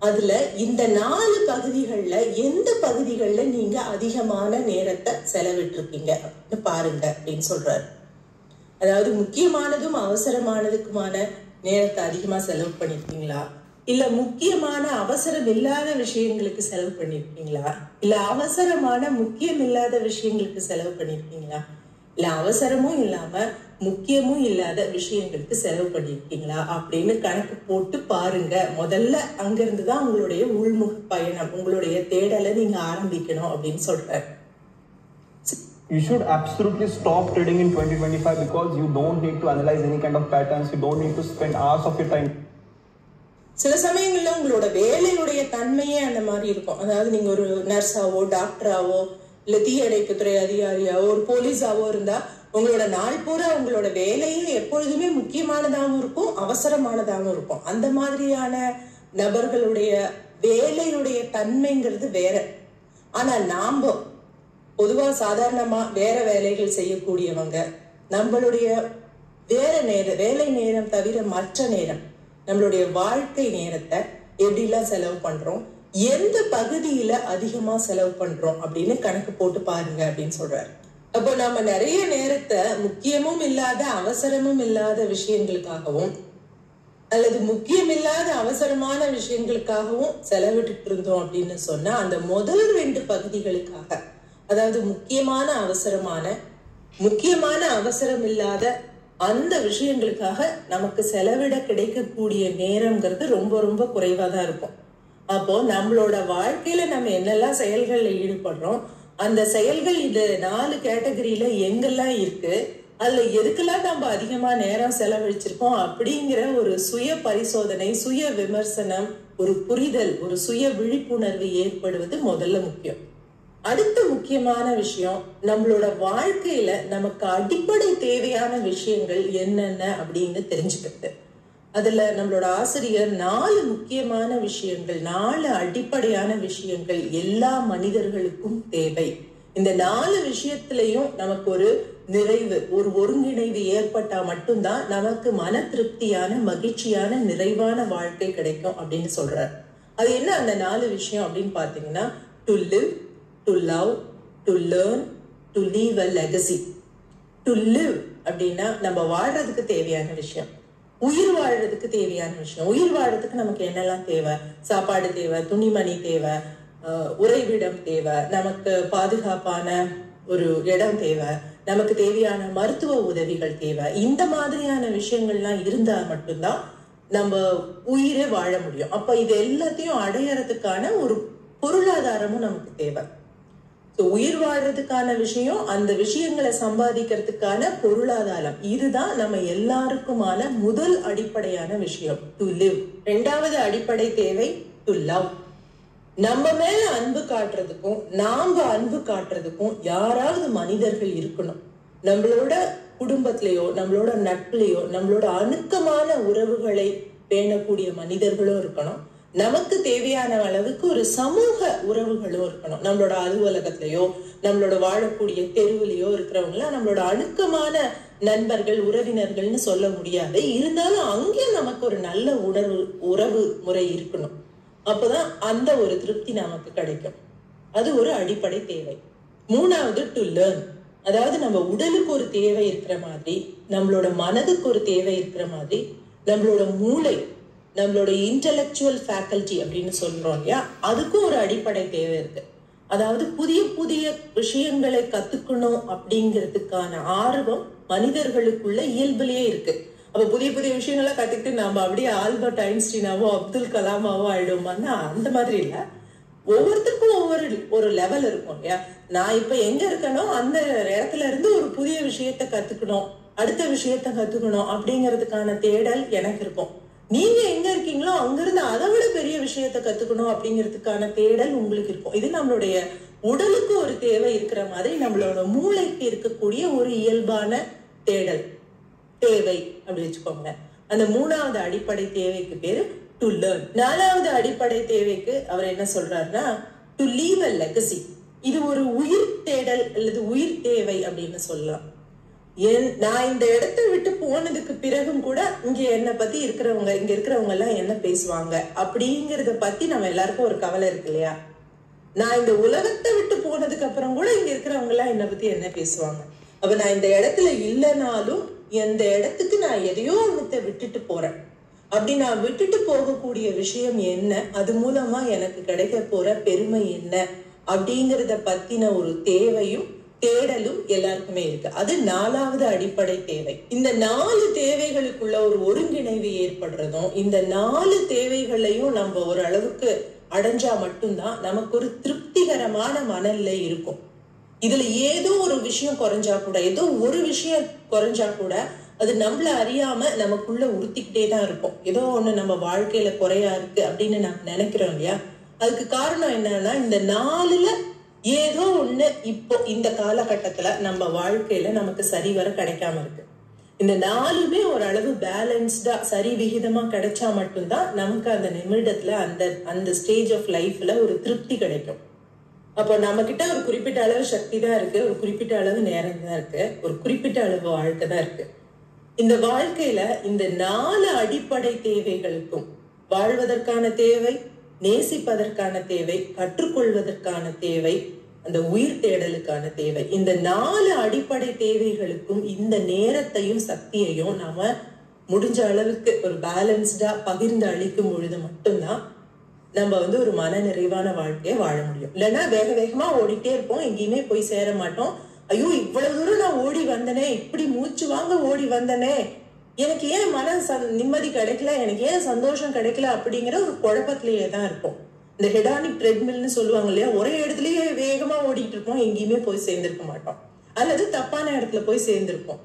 A: அதுல இந்த 4 பகுதிகள்ல எந்த பகுதிகள்ல நீங்க அதிகமான நேரத்தை செலவிட்டு இருக்கீங்க அப்படின்னு பாருங்க அப்படின்னு சொல்றாரு. அதாவது முக்கியமானதும் அவசரமானதுக்குமான நேரத்தை அதிகமா செலவு பண்ணிருக்கீங்களா, இல்ல முக்கியமான அவசரம் இல்லாத விஷயங்களுக்கு செலவு பண்ணிருக்கீங்களா, இல்ல அவசரமான முக்கியம் இல்லாத விஷயங்களுக்கு செலவு பண்ணிருக்கீங்களா, இல்ல அவசரமும் இல்லாம முக்கியமும் இல்லாத விஷயங்களுக்கு செலவு பண்ணிருக்கீங்களா அப்படின்னு கணக்கு போட்டு பாருங்க. முதல்ல அங்கிருந்துதான் உங்களுடைய உள்முக பயணம், உங்களுடைய தேடலை நீங்க ஆரம்பிக்கணும் அப்படின்னு சொல்றாரு.
B: You should absolutely stop trading in 2025 because you don't need to analyze any kind of patterns. You don't need to spend hours of your time.
A: சில சமயங்கள்ல உங்களோட வேலையுடைய தன்மையே அந்த மாதிரி இருக்கும். அதாவது நீங்க ஒரு நர்ஸாவோ, டாக்டராவோ, இல்ல தீயணைப்புத்துறை அதிகாரியாவோ, ஒரு போலீஸாவோ இருந்தா உங்களோட நாள் பூரா உங்களோட வேலையே எப்பொழுதுமே முக்கியமானதாகவும் இருக்கும், அவசரமானதாகவும் இருக்கும். அந்த மாதிரியான நபர்களுடைய வேலையுடைய தன்மைங்கிறது வேற. ஆனா நாம பொதுவா சாதாரணமா வேற வேலைகள் செய்யக்கூடியவங்க, நம்மளுடைய வேலை நேரம் தவிர மற்ற நேரம், நம்மளுடைய வாழ்க்கை நேரத்தை எப்படிலாம் செலவு பண்றோம், எந்த பகுதியில அதிகமா செலவு பண்றோம் அப்படின்னு கணக்கு போட்டு பாருங்க அப்படின்னு சொல்றாரு. அப்போ நம்ம நிறைய நேரத்தை முக்கியமும் இல்லாத அவசரமும் இல்லாத விஷயங்களுக்காகவும் அல்லது முக்கியம் இல்லாத அவசரமான விஷயங்களுக்காகவும் செலவிட்டு இருந்தோம் அப்படின்னு சொன்னா, அந்த முதல் 2 பகுதிகளுக்காக, அதாவது முக்கியமான அவசரம் இல்லாத அந்த விஷயங்களுக்காக நமக்கு செலவிட கிடைக்கக்கூடிய நேரம்ங்கிறது ரொம்ப ரொம்ப குறைவா தான் இருக்கும். அப்போ நம்மளோட வாழ்க்கையில நம்ம என்னெல்லாம் செயல்கள்ல ஈடுபடுறோம், அந்த செயல்கள் இது 4 கேட்டகரியில எங்கெல்லாம் இருக்கு, அதுல எதுக்கெல்லாம் நம்ம அதிகமா நேரம் செலவழிச்சிருக்கோம் அப்படிங்கிற ஒரு சுய பரிசோதனை, சுய விமர்சனம், ஒரு புரிதல், ஒரு சுய விழிப்புணர்வு ஏற்படுவது முதல்ல முக்கியம். அடுத்த முக்கியமான விஷயம், நம்மளோட வாழ்க்கையில நமக்கு அடிப்படை தேவையான விஷயங்கள் என்னென்ன அப்படின்னு தெரிஞ்சுக்கிறது. அதுல நம்மளோட ஆசிரியர் 4 முக்கியமான விஷயங்கள், 4 அடிப்படையான விஷயங்கள் எல்லா மனிதர்களுக்கும் தேவை. இந்த 4 விஷயத்திலையும் நமக்கு ஒரு நிறைவு, ஒரு ஒருங்கிணைவு ஏற்பட்டா மட்டும்தான் நமக்கு மன திருப்தியான, மகிழ்ச்சியான, நிறைவான வாழ்க்கை கிடைக்கும் அப்படின்னு சொல்றார். அது என்ன அந்த 4 விஷயம் அப்படின்னு பாத்தீங்கன்னா, to live, to love, to learn, to leave a legacy. To live அப்படின்னா நம்ம வாழ்றதுக்கு தேவையான விஷயம், உயிர் வாழ்றதுக்கு தேவையான விஷயம். உயிர் வாழ்றதுக்கு நமக்கு என்னெல்லாம் தேவை? சாப்பாடு தேவை, துணிமணி தேவை, உறைவிடம் தேவை, நமக்கு பாதுகாப்பான ஒரு இடம் தேவை, நமக்கு தேவையான மருத்துவ உதவிகள் தேவை. இந்த மாதிரியான விஷயங்கள்லாம் இருந்தா மட்டும்தான் நம்ம உயிரை வாழ முடியும். அப்ப இது எல்லாத்தையும் அடையறதுக்கான ஒரு பொருளாதாரமும் நமக்கு தேவை. உயிர் வாழ்றதுக்கான விஷயம், அந்த விஷயங்களை சம்பாதிக்கிறதுக்கான பொருளாதாரம், இதுதான் நம்ம எல்லாருக்குமான முதல் அடிப்படையான விஷயம், டு லிவ். 2வது அடிப்படை தேவை டு லவ். நம்ம மேல அன்பு காட்டுறதுக்கும் நாம அன்பு காட்டுறதுக்கும் யாராவது மனிதர்கள் இருக்கணும். நம்மளோட குடும்பத்திலேயோ, நம்மளோட நட்புலையோ, நம்மளோட அணுக்கமான உறவுகளை பேணக்கூடிய மனிதர்களும் இருக்கணும். நமக்கு தேவையான அளவுக்கு ஒரு சமூக உறவுகளும் இருக்கணும். நம்மளோட அலுவலகத்திலேயோ, நம்மளோட வாழக்கூடிய தெருவிலையோ இருக்கிறவங்கள நம்மளோட அணுக்கமான நண்பர்கள், உறவினர்கள்னு சொல்ல முடியாது. இருந்தாலும் அங்கே நமக்கு ஒரு நல்ல உறவு முறை இருக்கணும். அப்பதான் அந்த ஒரு திருப்தி நமக்கு கிடைக்கும். அது ஒரு அடிப்படை தேவை. 3வது டு லேர்ன். அதாவது நம்ம உடலுக்கு ஒரு தேவை இருக்கிற மாதிரி, நம்மளோட மனதுக்கு ஒரு தேவை இருக்கிற மாதிரி, நம்மளோட மூளை, நம்மளோட இன்டெலெக்சுவல் ஃபேக்கல்டி அப்படின்னு சொல்றோம் இல்லையா, அதுக்கும் ஒரு அடிப்படை தேவை இருக்கு. அதாவது புதிய புதிய விஷயங்களை கத்துக்கணும் அப்படிங்கிறதுக்கான ஆர்வம் மனிதர்களுக்குள்ள இயல்பிலேயே இருக்கு. அப்ப புதிய புதிய விஷயங்களை கத்துக்கிட்டு நம்ம அப்படியே ஆல்பர்ட் ஐன்ஸ்டீனாவோ அப்துல் கலாமாவோ ஆயிடுவோம்னா அந்த மாதிரி இல்ல. ஒவ்வொருத்தருக்கும் ஒரு லெவல் இருக்கும் இல்லையா. நான் இப்ப எங்க இருக்கனோ அந்த இடத்துல இருந்து ஒரு புதிய விஷயத்த கத்துக்கணும், அடுத்த விஷயத்த கத்துக்கணும் அப்படிங்கிறதுக்கான தேடல் எனக்கு இருக்கும். நீங்க எங்க இருக்கீங்களோ அங்கிருந்து அதை விட பெரிய விஷயத்த கத்துக்கணும் அப்படிங்கிறதுக்கான தேடல் உங்களுக்கு இருக்கும். இது நம்மளுடைய உடலுக்கு ஒரு தேவை இருக்கிற மாதிரி நம்மளோட மூளைக்கு இருக்கக்கூடிய ஒரு இயல்பான தேவை அப்படி வச்சுக்கோங்க. அந்த 3வது அடிப்படை தேவைக்கு பேரு டு லேர்ன். 4வது அடிப்படை தேவைக்கு அவர் என்ன சொல்றாருன்னா, டு லீவ் அ லெகசி. இது ஒரு உயிர் தேடல் அல்லது உயிர் தேவை அப்படின்னு சொல்லலாம். நான் இந்த இடத்தை விட்டு போனதுக்கு பிறகும் கூட இங்க என்னை பத்தி இங்க இருக்கிறவங்க எல்லாம் என்ன பேசுவாங்க அப்படிங்கறத பத்தி நம்ம எல்லாருக்கும் ஒரு கவலை இருக்கு இல்லையா. நான் இந்த உலகத்தை விட்டு போனதுக்கு அப்புறம் கூட இங்க இருக்கிறவங்க எல்லாம் என்னை பத்தி என்ன பேசுவாங்க. அப்ப நான் இந்த இடத்துல இல்லைனாலும் எந்த இடத்துக்கு நான் எதையோ ஒண்ணத்தை விட்டுட்டு போறேன். அப்படி நான் விட்டுட்டு போகக்கூடிய விஷயம் என்ன, அது மூலமா எனக்கு கிடைக்க போற பெருமை என்ன அப்படிங்கறத பத்தின ஒரு தேவையும் தேடலும் எல்லாருக்குமே இருக்கு. அது 4வது அடிப்படை தேவை. இந்த 4 தேவைகளுக்குள்ள ஒரு ஒருங்கிணைவு ஏற்படுறதும், இந்த 4 தேவைகளையும் நம்ம ஒரு அளவுக்கு அடைஞ்சா மட்டும்தான் நமக்கு ஒரு திருப்திகரமான மனநிலை இருக்கும். இதுல ஏதோ ஒரு விஷயம் குறைஞ்சா கூட, ஏதோ ஒரு விஷயம் குறைஞ்சா கூட அது நம்மள அறியாம நமக்குள்ள உறுத்திக்கிட்டே தான் இருக்கும். ஏதோ ஒண்ணு நம்ம வாழ்க்கையில குறையா இருக்கு அப்படின்னு நம்ம நினைக்கிறோம் இல்லையா. அதுக்கு காரணம் என்னன்னா, இந்த 4ல ஏதோ ஒண்ணு இப்போ இந்த காலகட்டத்துல நம்ம வாழ்க்கையில நமக்கு சரிவர கிடைக்காம இருக்கு. இந்த 4மே ஓரளவு பேலன்ஸ்டா சரி விகிதமா கிடைச்சா மட்டும்தான் நமக்கு அந்த நிமிடத்துல அந்த ஸ்டேஜ் ஆஃப் லைஃப்ல ஒரு திருப்தி கிடைக்கும். அப்போ நம்ம கிட்ட ஒரு குறிப்பிட்ட அளவு சக்தி தான் இருக்கு, ஒரு குறிப்பிட்ட அளவு நேரம் தான் இருக்கு, ஒரு குறிப்பிட்ட அளவு வாழ்க்கை தான் இருக்கு. இந்த வாழ்க்கையில இந்த 4 அடிப்படை தேவைகளுக்கும், வாழ்வதற்கான தேவை, நேசிப்பதற்கான தேவை, கற்றுக்கொள்வதற்கான தேவை, அந்த உயிர் தேடலுக்கான தேவை, இந்த 4 அடிப்படை தேவைகளுக்கும் இந்த நேரத்தையும் சக்தியையும் நாம முடிஞ்ச அளவுக்கு ஒரு பேலன்ஸ்டா பகிர்ந்து அளிக்கும் பொழுது மட்டும்தான் நம்ம ஒரு மன நிறைவான வாழ்க்கையை வாழ முடியும். இல்லைன்னா வேக வேகமா ஓடிட்டே இருப்போம், எங்கேயுமே போய் சேர மாட்டோம். ஐயோ இவ்வளவு தூரம் நான் ஓடி வந்தனே, இப்படி மூச்சு வாங்க ஓடி வந்தனே, எனக்கு ஏன் நிம்மதி கிடைக்கல, எனக்கு ஏன் சந்தோஷம் கிடைக்கல அப்படிங்கிற ஒரு குழப்பத்திலேயே தான் இருப்போம். இந்த ஹெடானிக் ட்ரெட்மில்னு சொல்லுவாங்க இல்லையா, ஒரே இடத்துலயே வேகமா ஓடிட்டு இருப்போம், எங்கேயுமே போய் சேர்ந்திருக்க மாட்டோம், அல்லது தப்பான இடத்துல போய் சேர்ந்திருப்போம்.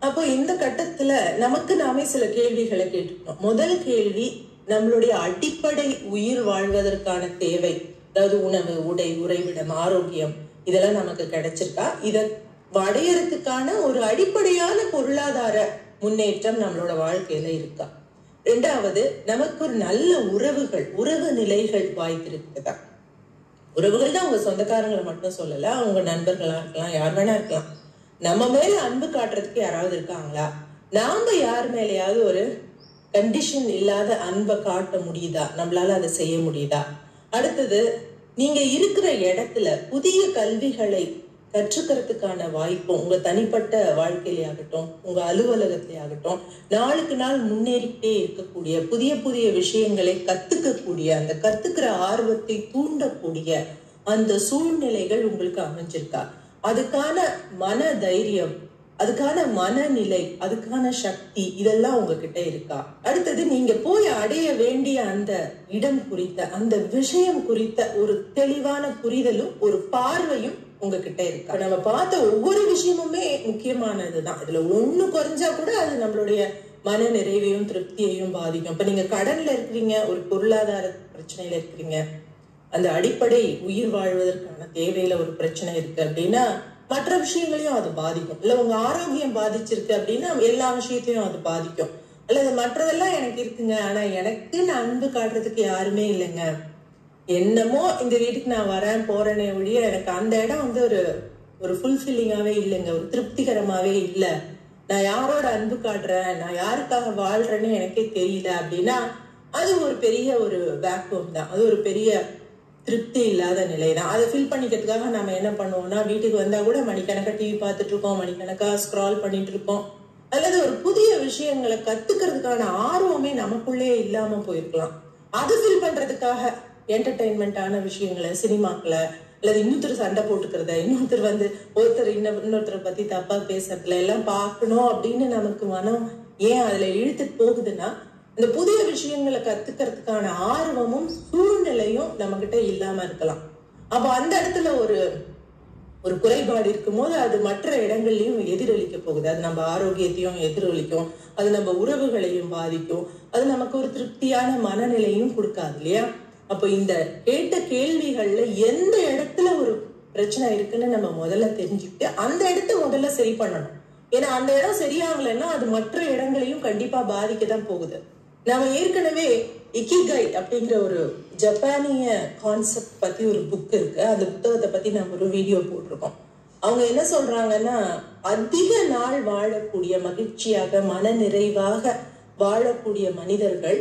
A: அப்போ இந்த கட்டத்துல நமக்கு நாமே சில கேள்விகளை கேட்டுக்கணும். முதல் கேள்வி, நம்மளுடைய அடிப்படை உயிர் வாழ்வதற்கான தேவை, அதாவது உணவு, உடை, உறைவிடம், ஆரோக்கியம் இதெல்லாம் நமக்கு கிடைச்சிருக்கா? இதை அடையறதுக்கான ஒரு அடிப்படையான பொருளாதார முன்னேற்றம் நம்மளோட வாழ்க்கையில இருக்கா? ரெண்டாவது, நமக்கு ஒரு நல்ல உறவு நிலைகள் வாய்த்திருக்குதா? உறவுகள் தான் உங்க சொந்தக்காரங்களை மட்டும் சொல்லல, அவங்க நண்பர்களா இருக்கலாம், யார் வேணா இருக்கலாம். நம்ம மேல அன்பு காட்டுறதுக்கு யாராவது இருக்காங்களா? நாம யார் மேலேயாவது ஒரு கண்டிஷன் இல்லாத அன்பை காட்ட முடியுதா? நம்மளால அதை செய்ய முடியுதா? அடுத்தது, நீங்க இருக்கிற இடத்துல புதிய கல்விகளை கற்றுக்கிறதுக்கான வாய்ப்பு உங்க தனிப்பட்ட வாழ்க்கையிலேயாகட்டும், உங்க அலுவலகத்திலேயாகட்டும், நாளுக்கு நாள் முன்னேறிக்கிட்டே இருக்கக்கூடிய புதிய புதிய விஷயங்களை கத்துக்கக்கூடிய, அந்த கத்துக்கிற ஆர்வத்தை தூண்டக்கூடிய அந்த சூழ்நிலைகள் உங்களுக்கு அமைஞ்சிருக்கா? அதுக்கான மன தைரியம், அதுக்கான மனநிலை, அதுக்கான சக்தி இதெல்லாம் உங்ககிட்ட இருக்கா? அடுத்தது, நீங்க போய் அடைய வேண்டிய அந்த இடம் குறித்த, அந்த விஷயம் குறித்த ஒரு தெளிவான புரிதலும் ஒரு பார்வையும் உங்ககிட்ட இருக்கா? நம்ம பார்த்த ஒவ்வொரு விஷயமுமே முக்கியமானதுதான். இதுல ஒண்ணு குறைஞ்சா கூட அது நம்மளுடைய மன நிறைவையும் திருப்தியையும் பாதிக்கும். இப்ப நீங்க கடன்ல இருக்கிறீங்க, ஒரு பொருளாதார பிரச்சனையில இருக்கிறீங்க, அந்த அடிப்படை உயிர் வாழ்வதற்கான தேவையில ஒரு பிரச்சனை இருக்கு அப்படின்னா மற்ற விஷயங்களையும் அது பாதிக்கும். இல்ல உங்க ஆரோக்கியம் பாதிச்சிருக்கு அப்படின்னா எல்லா விஷயத்தையும் அது பாதிக்கும். அல்லது மற்றதெல்லாம் எனக்கு இருக்குங்க, ஆனா எனக்குன்னு அன்பு காட்டுறதுக்கு யாருமே இல்லைங்க, என்னமோ இந்த வீட்டுக்கு நான் வரேன் போறேனே ஒழிய எனக்கு அந்த இடம் வந்து ஒரு ஃபுல்ஃபில்லிங்காவே இல்லைங்க, ஒரு திருப்திகரமாவே இல்லை, நான் யாரோட அன்பு காட்டுறேன், நான் யாருக்காக வாழ்றேன்னு எனக்கே தெரியல அப்படின்னா அது ஒரு பெரிய ஒரு வேக்குவம் தான். அது ஒரு பெரிய திருப்தி இல்லாத நிலை தான். அதை ஃபில் பண்ணிக்கிறதுக்காக நம்ம என்ன பண்ணுவோம்னா, வீட்டுக்கு வந்தா கூட மணிக்கணக்கா டிவி பார்த்துட்டு இருக்கோம், மணிக்கணக்கா ஸ்க்ரால் பண்ணிட்டு இருக்கோம், அல்லது ஒரு புதிய விஷயங்களை கத்துக்கிறதுக்கான ஆர்வமே நமக்குள்ளே இல்லாம போயிருக்கலாம். அது ஃபில் பண்றதுக்காக என்டர்டைன்மெண்டான விஷயங்களை, சினிமாக்களை, அல்லது இன்னொருத்தர் சண்டை போட்டுக்கிறத, இன்னொருத்தர் வந்து ஒருத்தர் இன்னொருத்தரை பத்தி தப்பா பேசுறதுல எல்லாம் பார்க்கணும் அப்படின்னு நமக்கு மனம் ஏன் அதுல இழுத்துட்டு போகுதுன்னா, இந்த புதிய விஷயங்களை கத்துக்கிறதுக்கான ஆர்வமும் சூழ்நிலையும் நம்ம கிட்ட இல்லாம இருக்கலாம். அப்ப அந்த இடத்துல ஒரு குறைபாடு இருக்கும் போது அது மற்ற இடங்கள்லயும் எதிரொலிக்க போகுது. அது நம்ம ஆரோக்கியத்தையும் எதிரொலிக்கும், அது நம்ம உறவுகளையும் பாதிக்கும், அது நமக்கு ஒரு திருப்தியான மனநிலையும் கொடுக்காது இல்லையா? அப்போ இந்த கேட்ட கேள்விகள்ல எந்த இடத்துல ஒரு பிரச்சனை இருக்குன்னு நம்ம முதல்ல தெரிஞ்சுக்கிட்டு அந்த இடத்த முதல்ல சரி பண்ணணும். ஏன்னா அந்த இடம் சரியாகலைன்னா அது மற்ற இடங்களையும் கண்டிப்பா பாதிக்கதான் போகுது. நாம ஏற்கனவே இக்கிகை அப்படிங்கிற ஒரு ஜப்பானிய கான்செப்ட் பத்தி ஒரு புக் இருக்கு. அந்த புத்தகத்தை பத்தி நம்ம ஒரு வீடியோ போட்டிருக்கோம். அவங்க என்ன சொல்றாங்கன்னா, அதிக நாள் வாழக்கூடிய, மகிழ்ச்சியாக மன நிறைவாக வாழக்கூடிய மனிதர்கள்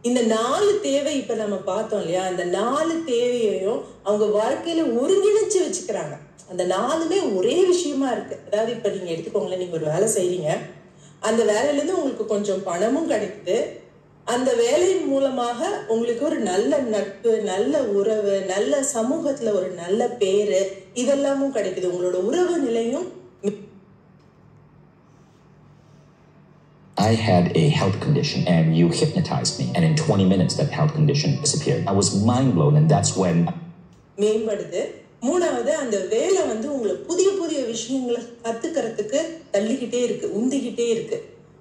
A: இந்த 4 தேவை இப்ப நம்ம பார்த்தோம் இல்லையா, அந்த 4 தேவையையும் அவங்க வாழ்க்கையில ஒருங்கிணைச்சு வச்சுக்கிறாங்க. அந்த 4மே ஒரே விஷயமா இருக்கு. அதாவது இப்ப நீங்க எடுத்துக்கோங்களேன், நீங்க ஒரு வேலை செய்றீங்க, அந்த வேலையில இருந்து உங்களுக்கு கொஞ்சம் பணமும் கிடைக்குது, அந்த வேலையின் மூலமாக உங்களுக்கு ஒரு நல்ல நட்பு, நல்ல உறவு, நல்ல சமூகத்துல ஒரு நல்ல பேரு இதெல்லாமும் கிடைக்குது. உங்களோட உறவு நிலையும்.
C: I had a health condition and you hypnotized me, and in 20 minutes that health condition disappeared. I was mind blown, and that's when
A: மேம்படுது. மூணாவது, அந்த வேலை வந்து உங்களை புதிய புதிய விஷயங்களை கத்துக்கிறதுக்கு தள்ளிக்கிட்டே இருக்கு, உந்திக்கிட்டே இருக்கு.